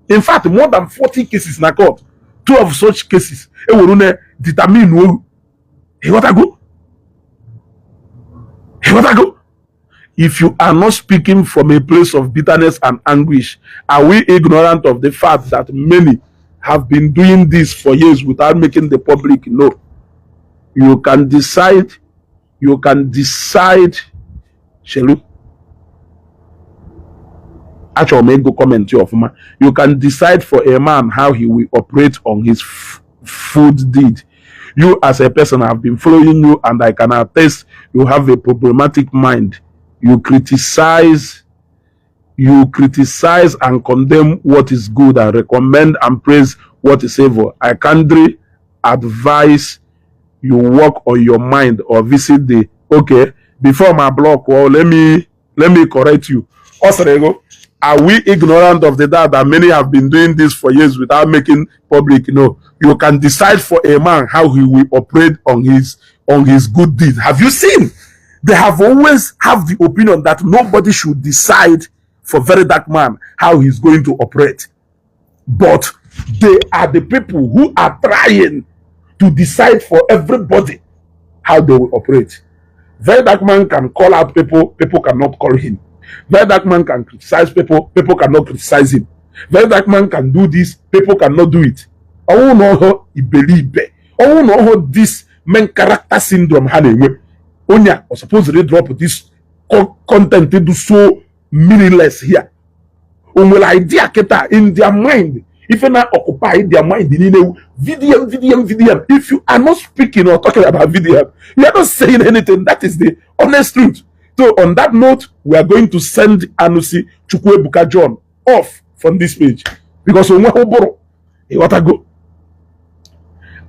In fact, more than 40 cases in a court. 2 of such cases. It will determine who. What I go? What I go? If you are not speaking from a place of bitterness and anguish, are we ignorant of the fact that many have been doing this for years without making the public know? You can decide, Shelu. Actually, make go comment to of man. You can decide for a man how he will operate on his food deed. You as a person have been following you, and I can attest you have a problematic mind. You criticize and condemn what is good and recommend and praise what is evil. I kindly advise you work on your mind or visit the before my blog. Well, let me correct you. Also, are we ignorant of the fact that many have been doing this for years without making public know? You can decide for a man how he will operate on his good deeds. Have you seen? They have always have the opinion that nobody should decide for VeryDarkMan how he's going to operate. But they are the people who are trying to decide for everybody how they will operate. VeryDarkMan can call out people, people cannot call him. VeryDarkMan can criticize people, people cannot criticize him. VeryDarkMan can do this, people cannot do it. Oh no, he believe. Oh no, this main character syndrome had a Onya was supposed to drop this content to do so meaningless here. Will idea keta in their mind. If you not occupy their mind in VDM. If you are not speaking or talking about VDM, you are not saying anything. That is the honest truth. So on that note, we are going to send Anusi Chukwuebuka John off from this page because we want to go.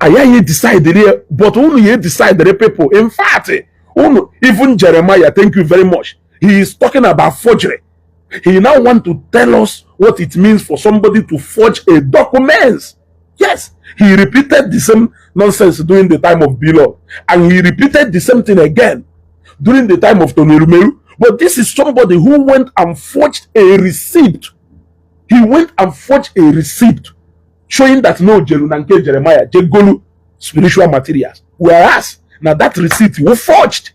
I decided, but only decided people. In fact, even Jeremiah, thank you very much. He is talking about forgery. He now wants to tell us what it means for somebody to forge a document. Yes, he repeated the same nonsense during the time of Bilo, and he repeated the same thing again during the time of Tony Rumeru. But this is somebody who went and forged a receipt. He went and forged a receipt showing that no Jerunanke Jeremiah Jegolu spiritual materials. Whereas now that receipt was forged.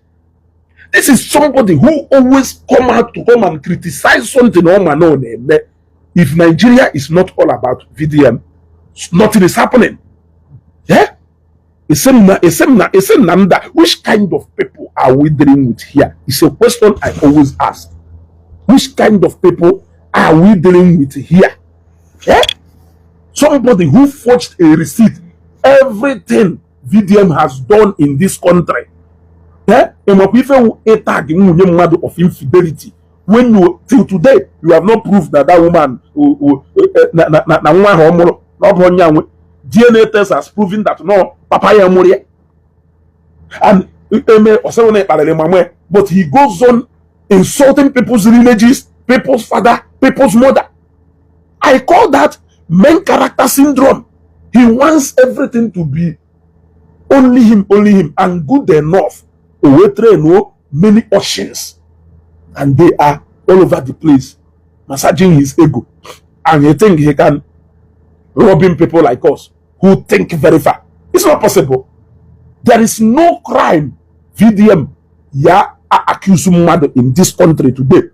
This is somebody who always come out to come and criticize something on my own. If Nigeria is not all about VDM, nothing is happening. Yeah? Which kind of people are we dealing with here? It's a question I always ask. Which kind of people are we dealing with here? Yeah? Somebody who forged a receipt. Everything VDM has done in this country. Yeah? Of infidelity. When you till today you have not proved that woman DNA test has proven that no papa yamuria and but he goes on insulting people's lineages, people's father, people's mother. I call that main character syndrome. He wants everything to be only him, and good enough. many oceans, and they are all over the place, massaging his ego, and he think he can robbing people like us who think very far. It's not possible. There is no crime VDM ya accuse mother in this country today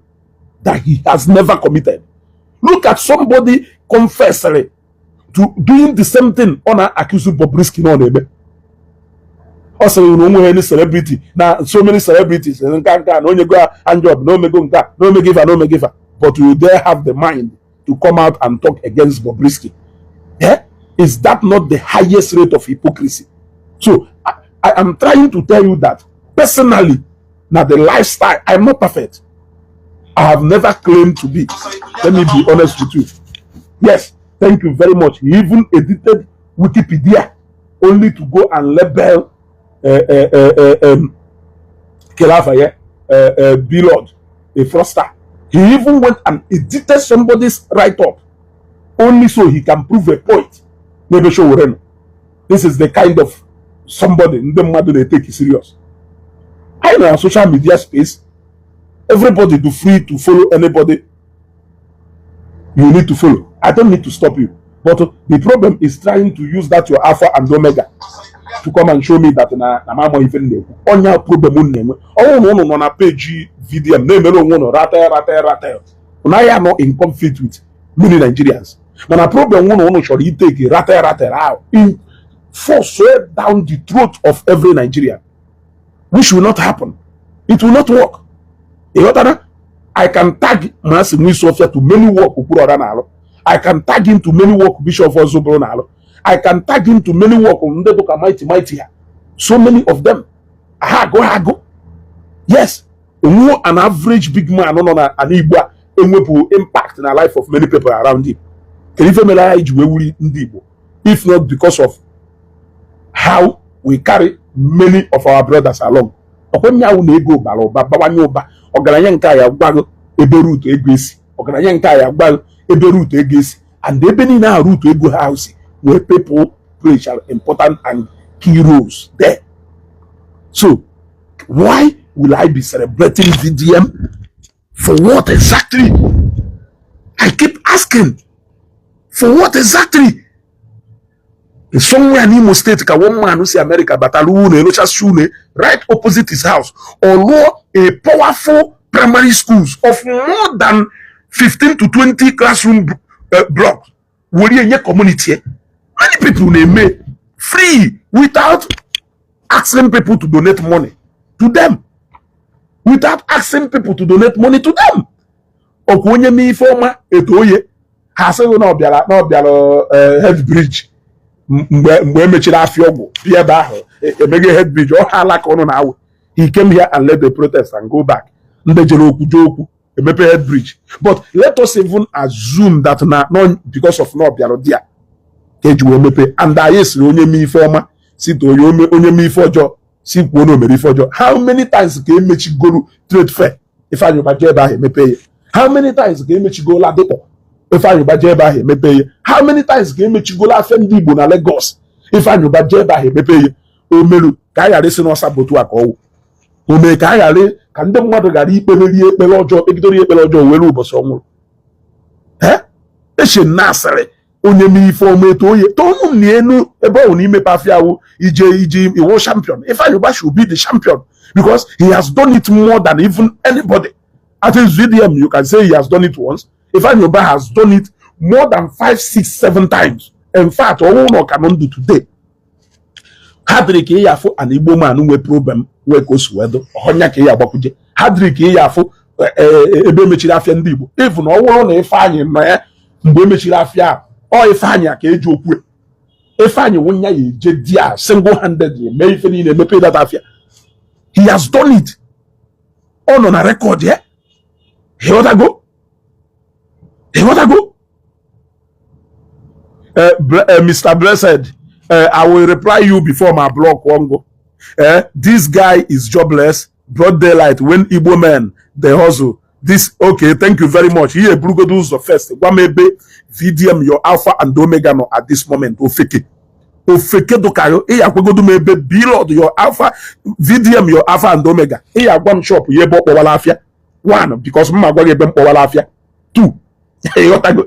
that he has never committed. Look at somebody confessing to doing the same thing on an accused Bobrisky on ebe. Also, you know any celebrity now, so many celebrities and no you go and job, no me go no me give her, no me give her. But you dare have the mind to come out and talk against Bobrisky. Yeah? Is that not the highest rate of hypocrisy? So I am trying to tell you that personally, now the lifestyle, I'm not perfect. I have never claimed to be. Let me be honest with you. Yes, thank you very much. He even edited Wikipedia only to go and label Kelafaye, Billard, a fraudster. He even went and edited somebody's write-up only so he can prove a point. Maybe show this is the kind of somebody in the mother they take it serious. I know on social media space, everybody do free to follow anybody you need to follow. I don't need to stop you. But the problem is trying to use that your alpha and omega to come and show me that na mama even name. Onya problem name. Oh no na page video name no Ratel. Now you are not in conflict with many Nigerians. But a problem no should he take Ratel out in force down the throat of every Nigerian, which will not happen. It will not work. I can tag Massimo Sophia to many work I can tag him to many work Bishop Ezeugo. I can tag him to many work on the mighty. So many of them. Go. Yes. An average big man on an Igbo will impact in the life of many people around him. If not because of how we carry many of our brothers along. And they been in our route to Ego house where people play important and key roles there. So why will I be celebrating VDM? For what exactly? I keep asking. For what exactly? Somewhere in Imo State, one man who say America, but right opposite his house, or a powerful primary schools of more than 15 to 20 classroom blocks. Community. Many people name free without asking people to donate money to them. Without asking people to donate money to them. Okunye mi former etoye has no head bridge. Mgbe mechiri afiogo bia ba ahụ emege head bridge ọ ha alaka ọnụ na awu. He came here and led the protest and go back. Ndị jere okwu emepe head bridge. But let us even assume that na not because of no biaro dia keju emepe and yes onye mi former sit onye mi fojo si kwo no meri fojo. How many times ka emechi go trade fair if I ba je ba emepe? How many times ka emechi go Ladipo if I ba emepe? How many times ka emechi go la Fendi Igbo na Lagos if I ba emepe? O meru ka ya resi no sabotu akowo. O me ka ya re ka ndị mmadụ gara ikpere ekpere ọjọọ ekidori ekpere ọjọọ were ụbọchị ọnwụrụ. Eche nasịrị onye m ife ọma eto oye tonu ni enu ebe ọ n'ime pafiawo ije iwo champion. If I should be the champion because he has done it more than even anybody. At his VDM, you can say he has done it once. If I has done it more than 5, 6, 7 times. In fact, all no cannot do today. Hadrik yafo an Igbo man nwe problem we kosuwedo onya ke ya gbakuje. Hadrik yafo ebe mechiri afia ndị Igbo. Even ọwụrụ na Ifeanyi no ya mgbe mechiri afia o Ifeanyi ka eji okwu. Ifeanyi wonya ye je dia single handedly me ife ni na mepe that afia. He has done it. On a record here. He want to go. Mr. Blessed, I will reply you before my blog won't go. This guy is jobless. Broad daylight when Igbo men they hustle. This okay, thank you very much. Here, Brugodos the first. One maybe VDM your alpha and omega no at this moment. Ofiki. ofeke dokayo e yakwegodu mebe Billord your alpha VDM your alpha and omega e yagwa m shop ye bo kpowala afia. One, because mma gwa ebe mkpowala afia. Two,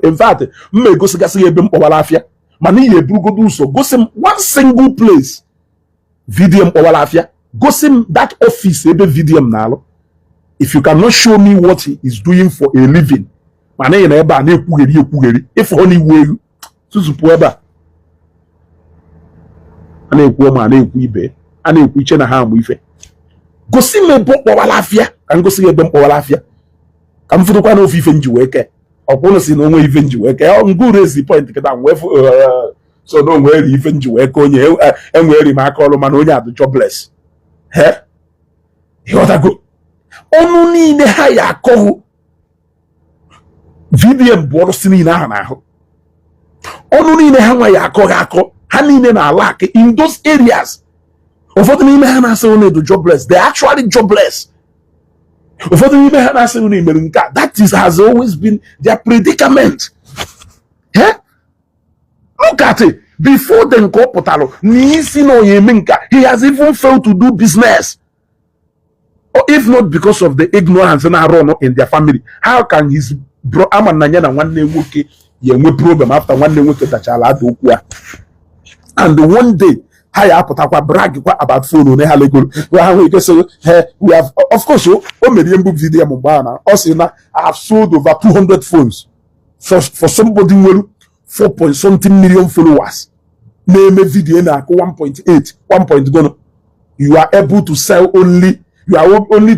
in fact mma egosigasi ebe mkpowala afia mana ihe burugodu uso gosi m one single place VDM mkpowala afia. Gosi m that office ebe VDM na-alụ. If you cannot show me what he is doing for a living, mana ị na ebe a na-ekwugheri if ọ na-iwu elu tuzupu ebe a na-ekwu ma na-ekwu ibe a na-ekwu iche na ha amụ ife. Gosi m ebe mkpọwala afịa ka m gosi ebe mkpọwala afịa ka m fụtụkwa na ofe ife nji wee kee ọkwụnụ si na onwe ife nji wee kee ngụ rezi point kịta wee so na onwe eri ife nji wee kee onye enweri m aka ọrụ mana onye adụ jobless. Ịghọtago ọnụ niile ha ya akọhụ VDM bụ ọrụ si niile aha n'ahụ. Ọnụ niile ha nwa ya akọghị akọ ha niile na lack in those areas. Ụfọdụ n'ime ha na-asị unu do jobless, they are actually jobless. Ụfọdụ n'ime ha na-asị unu mere nke a, that is has always been their predicament. Look at it. Before the nke ọ pụtalụ n'isi na onye eme nka, he has even failed to do business. Or if not because of the ignorance na run in their family, how can his bro ama na nya na nwanne nwoke ya enwe problem after nwanne nwoke tachala ada okwu a? And one day ha ya apụtakwa brag kwa about phone on ha legolo ha we get so we have of course o mere mbu video mgbe na o si na I have sold over 200 phones for somebody nwere 4 point something million followers na-eme video na akụ 1.8 1 gono. You are able to sell only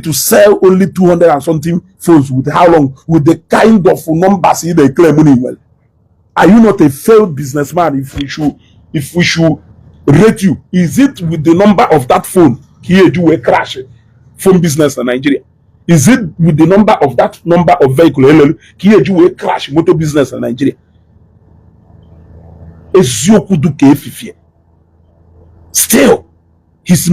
to sell only 200 and something phones with how long, with the kind of numbers they claim money well. Are you not a failed businessman? If we should rate you, is it with the number of that phone here you a crash phone business in Nigeria? Is it with the number of that number of vehicle here you a crash motor business in Nigeria? Ezeugo duke efifie. Still, his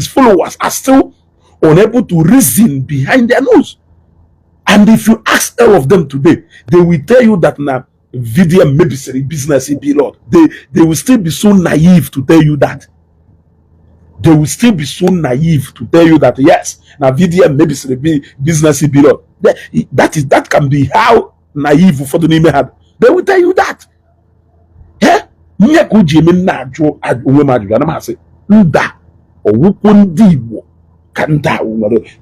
followers are still unable to reason behind their nose. And if you ask all of them today, they will tell you that now VDM maybe say business in Billord. They will still be so naive to tell you that. They will still be so naive to tell you that yes, now VDM maybe say business in Billord. That can be how naive for the name had. They will tell you that.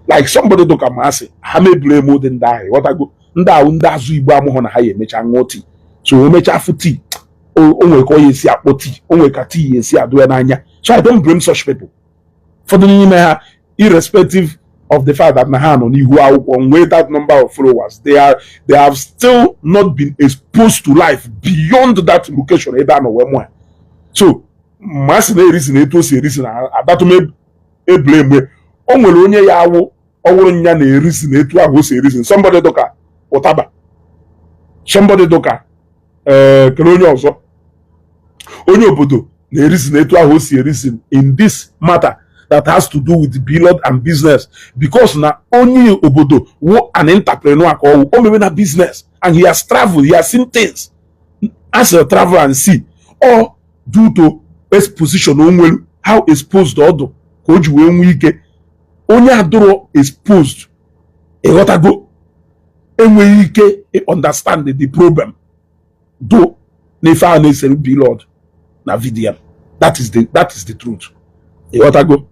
Like somebody to come and say, I may blame more than die. What I go, Ndazu Ibamu na haye mecha ngoti. So we mecha futi. Onwe ko yesi apoti. Onwe kati yesi adwe nanya. So I don't blame such people. For the name, irrespective of the fact that Nahano who are on way that number of followers, they have still not been exposed to life beyond that location. So, masine reason eto se reason about me blame me. O nwere onye ya awụ ọwụrụ nya na erisi na etu ahụ o si erisi. Somebody doka ụtaba, somebody doka kele onye ọzọ, onye obodo na erisi na etu ahụ o si erisi in this matter that has to do with Billord and business, because na onye obodo wo an entrepreneur ka ọwụ o mewe na business and he has traveled, he has seen things as a travel and see, or due to exposition onwelu how exposed ọdụ ka o ji wee nwee ike onye adoro exposed go enweghị ike understand the problem do n'ife a na-esere Billord na VDM. That is the truth. Ịghọtago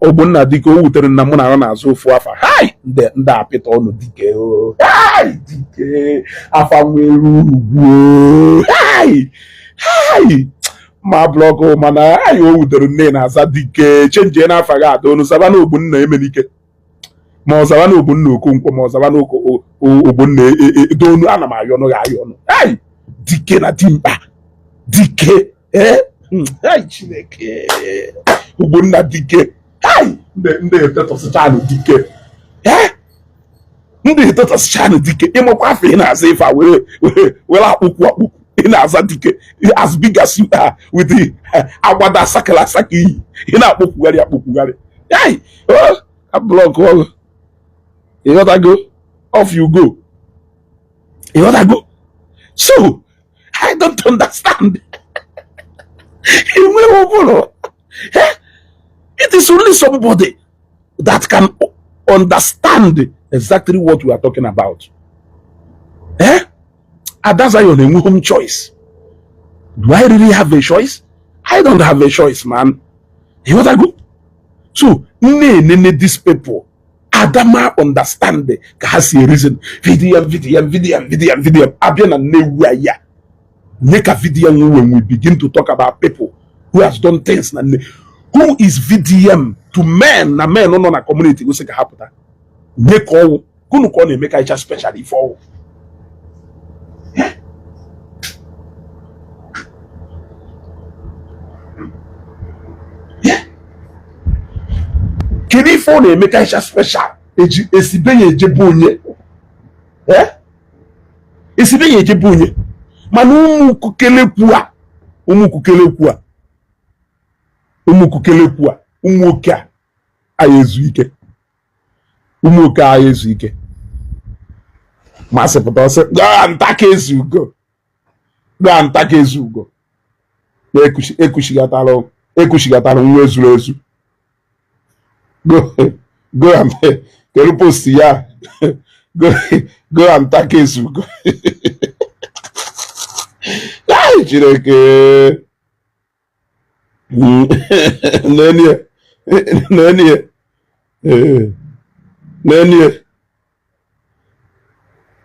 Ogbonna dike o wutere na mụ na na-azụ ofu afa hai ndị apịta ọnụ dike hai dike afa nwere ugwu hai ma blọkụ mana anyị o wutere nne na-aza dike chenje n'afa ga ada onu zaba na Ogbonna Emenike ma ọ zaba na Ogbonna Okonkwo ma ọ zaba na Ogbonna Edonu. Ana m ayọ ọnụ ga ayọ ọnụ hai dike na dimkpa dike hai Chineke Ogbonna dike hai ndị etetọsịchanụ dike ndị etetọsịchanụ dike ịmakwa afọ ị na-aza ife a were akpụkwu ị na-aza dike as big as you are with the agbada sakala saka iyi ị na-akpụkwugharị hai blọk ọgụ ịghọtago off you go. So I don't understand. It is only somebody that can understand exactly what we are talking about. And that's why you're the home choice. Do I really have a choice? I don't have a choice, man. You know what I go? So, these people, Adama understand the has a reason. Video. Abian and Newaya. Make a video when we begin to talk about people who has done things. Who is VDM to men? Na men no na community who say happen. Make all who call make a specially for. Kini for na make a special. Esibenye jebunye. Esibenye jebunye. Manu umukukelekua. Umuoka ayezuike. Masepụta sị, gaa ntaka Ezeugo. Ekushigatara nwa ezuru ezu. Go and kelu post ya. Go and ntaka Ezeugo. Ai Chineke. Nenie.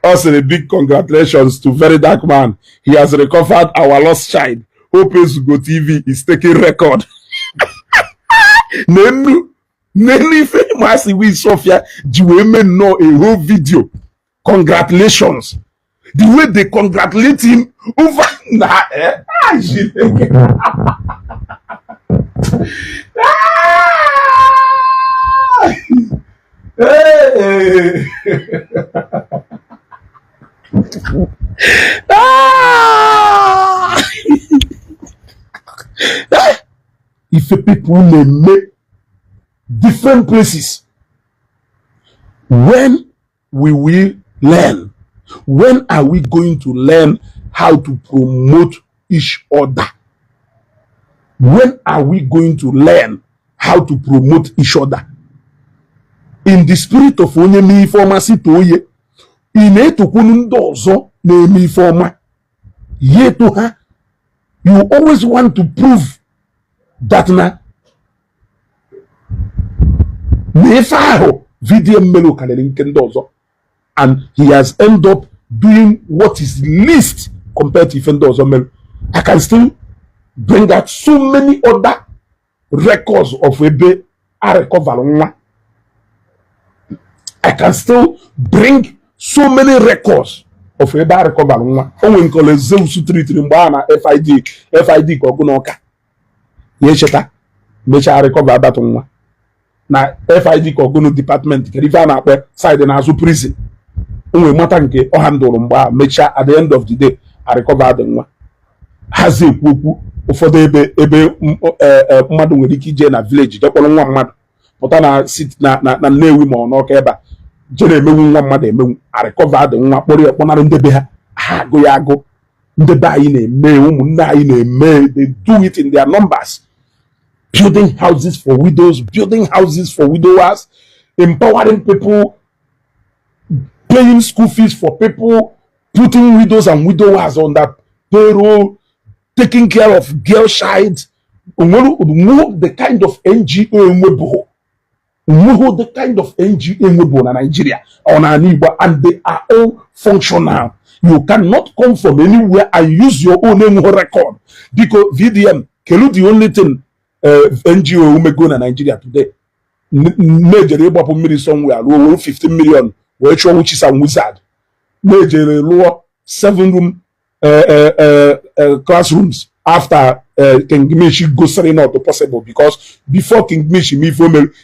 Also, a big congratulations to VeryDarkMan. He has recovered our lost child. Hope Ezeugo TV is taking record. Nenu famous with Sophia, do women know a whole video? Congratulations. The way they congratulate him over if people may make different places, when we will learn? When are we going to learn how to promote each other? When are we going to learn how to promote each other? In the spirit of onye mi informasi toye, ine to kunundozo ne mi forma. Ye to ha, you always want to prove that na nefaho video melo kanelinkendoozo. And he has ended up doing what is least compared to Ifendozo. I can still bring out so many other records of Ebe Arekovalonwa. I can still bring so many records of Ebe Arekovalonwa. Owen call Ezeugo Trimbana FID Kogunoka. Yesheta Mecha Arekoval that one. Na FID Koguno department, Kerivana side na Azu prison. Onwe mata nke o handle mgba mecha at the end of the day I recover the nwa hazi ekwu ụfọdụ ebe mmadụ nwere ike ije na village jekpọrọ nwa mmadụ pụta na sit na Nnewi ma ọ n'Ọka ebe a je na-emenwu nwa mmadụ emenwu I recover the nwa kpọrọ ekpọnara ndebe ha agụ ya agụ ndebe anyị na-eme ụmụnne anyị na-eme. They do it in their numbers, building houses for widows, building houses for widowers, empowering people, paying school fees for people, putting widows and widowers on that payroll, taking care of girl child. The kind of NGO the kind of NGO in Nigeria on Aniba, and they are all functional. You cannot come from anywhere and use your own record because VDM can the only thing NGO in Nigeria today. Major able somewhere 15 million. Which is a wizard. Major lower 7-room classrooms after King Michi goes selling out the possible, because before King Michi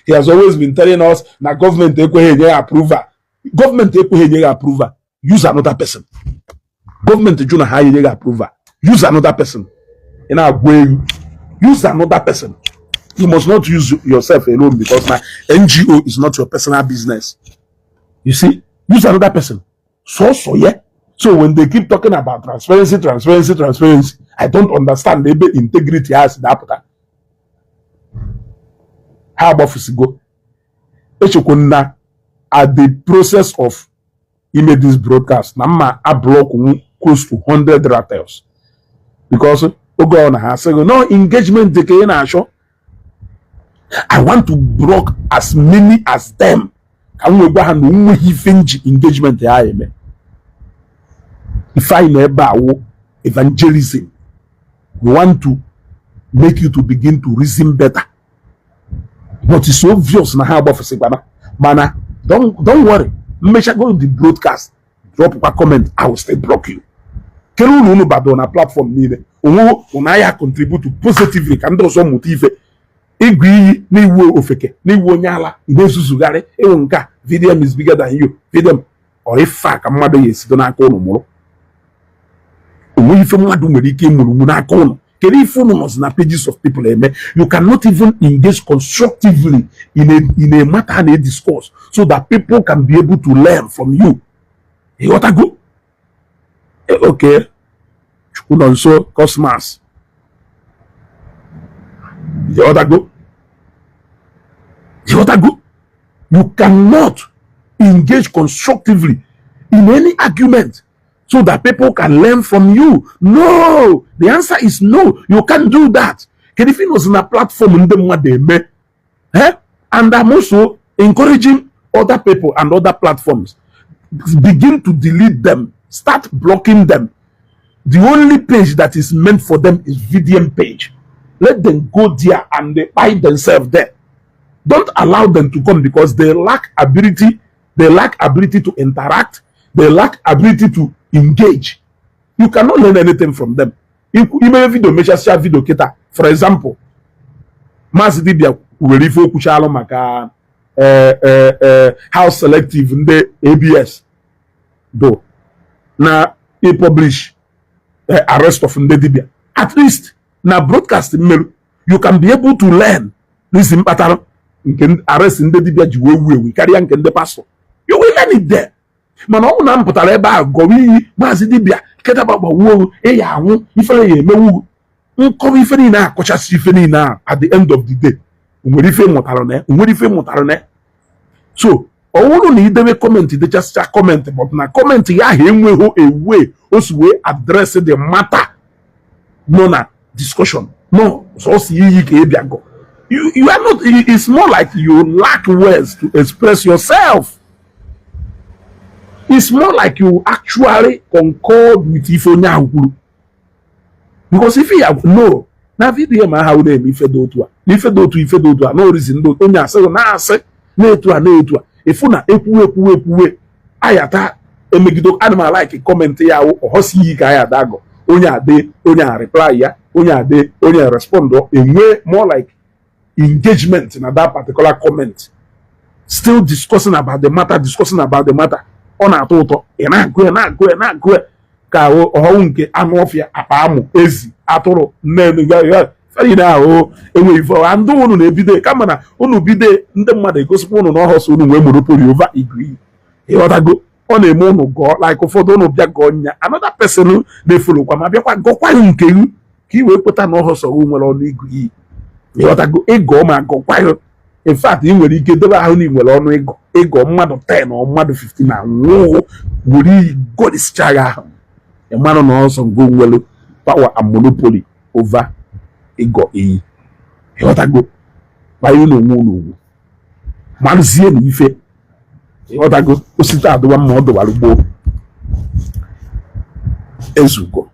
he has always been telling us na government approval. Government approval. Use another person. Government approval. Use another person. In our way, use another person. You must not use yourself alone, because my NGO is not your personal business. You see, use another person. So yeah. So when they keep talking about transparency, I don't understand maybe integrity has that. How about Fusigo? Echokonna at the process of made this broadcast, Nama a block close to 100 Ratels. Because no engagement I want to block as many as them. Can we go and engagement? If I never evangelism, we want to make you to begin to reason better. But it's obvious now how about Mana, don't worry. Make sure go to the broadcast, drop a comment, I will still block you. Can you know about on a platform neither? Unaya contribute to positively can do some motive. Igwi ni wo ofeke, ni wo nyala, ibesu sugare, unka, video is bigger than you. Video or if fact a mother is don't call no. If you want to make pages of people, you cannot even engage constructively in a matter and a discourse so that people can be able to learn from you. You want to go? Okay. You could also cosmos. You want to go? You want to go? You cannot engage constructively in any argument so that people can learn from you. No, the answer is no. You can't do that. Kedifin was in a platform in them what they made. And I'm also encouraging other people and other platforms. Begin to delete them. Start blocking them. The only page that is meant for them is VDM page. Let them go there and they find themselves there. Don't allow them to come because they lack ability. They lack ability to interact. They lack ability to engage. You cannot learn anything from them. Even video measure share video kita. For example, Mass Dibia Urifo Kuchalo Maka how selective in the ABS do. Now he publish arrest of Ndedibia. At least now broadcasting you can be able to learn this in pattern. You can arrest Ndedibia we carry and the pastor. You will learn it there. Mana ọ na-ampụtara ebe a gọwi Maazị Dibia keta gbagbawo ya anwụ ifere ya emewu nkọwa ife niile akọchasị ife niile at the end of the day nwere ife mụtara na so ọ wụrụ na idebe comment dechasịcha comment but na comment ya ahụ enweghị a way o si wee address the matter no na discussion no so si iyi ka ịbịa go you are not, it's more like you lack words to express yourself. It's more like you actually concord with Ifonya Hukuru. Because if you have no, now video ma how name if do to no reason do onya say na say na etu if una epu ayata emegido animal like comment ya o hosi ka ya dago onya reply ya onya respond enwe more like engagement in that particular comment, still discussing about the matter. On a toto, na go ka o nke anu ofia apamu ezi atoro nenu ya fari na o enwe ifo andu unu na ebide kama na unu bide ndị mmadụ egosipụ unu na ọhọsọ unu nwee monopoly over igri ịghọtago ọ na-eme unu go like ụfọdụ unu bịa go nya another person na-efolo kwa ma bịakwa gọkwa nke ka i wee kweta na ọhọsọ unu nwere ọnụ igri ịghọtago ịgọ ma gọkwa. In fact, you will get the honey well on ego mmadụ 10 or mmadụ 15 na nwụọ wuri god is chaga a man on also go well power and monopoly over ego you what I go by you no man zie ni ife what I go osita do one more do walugbo Ezeugo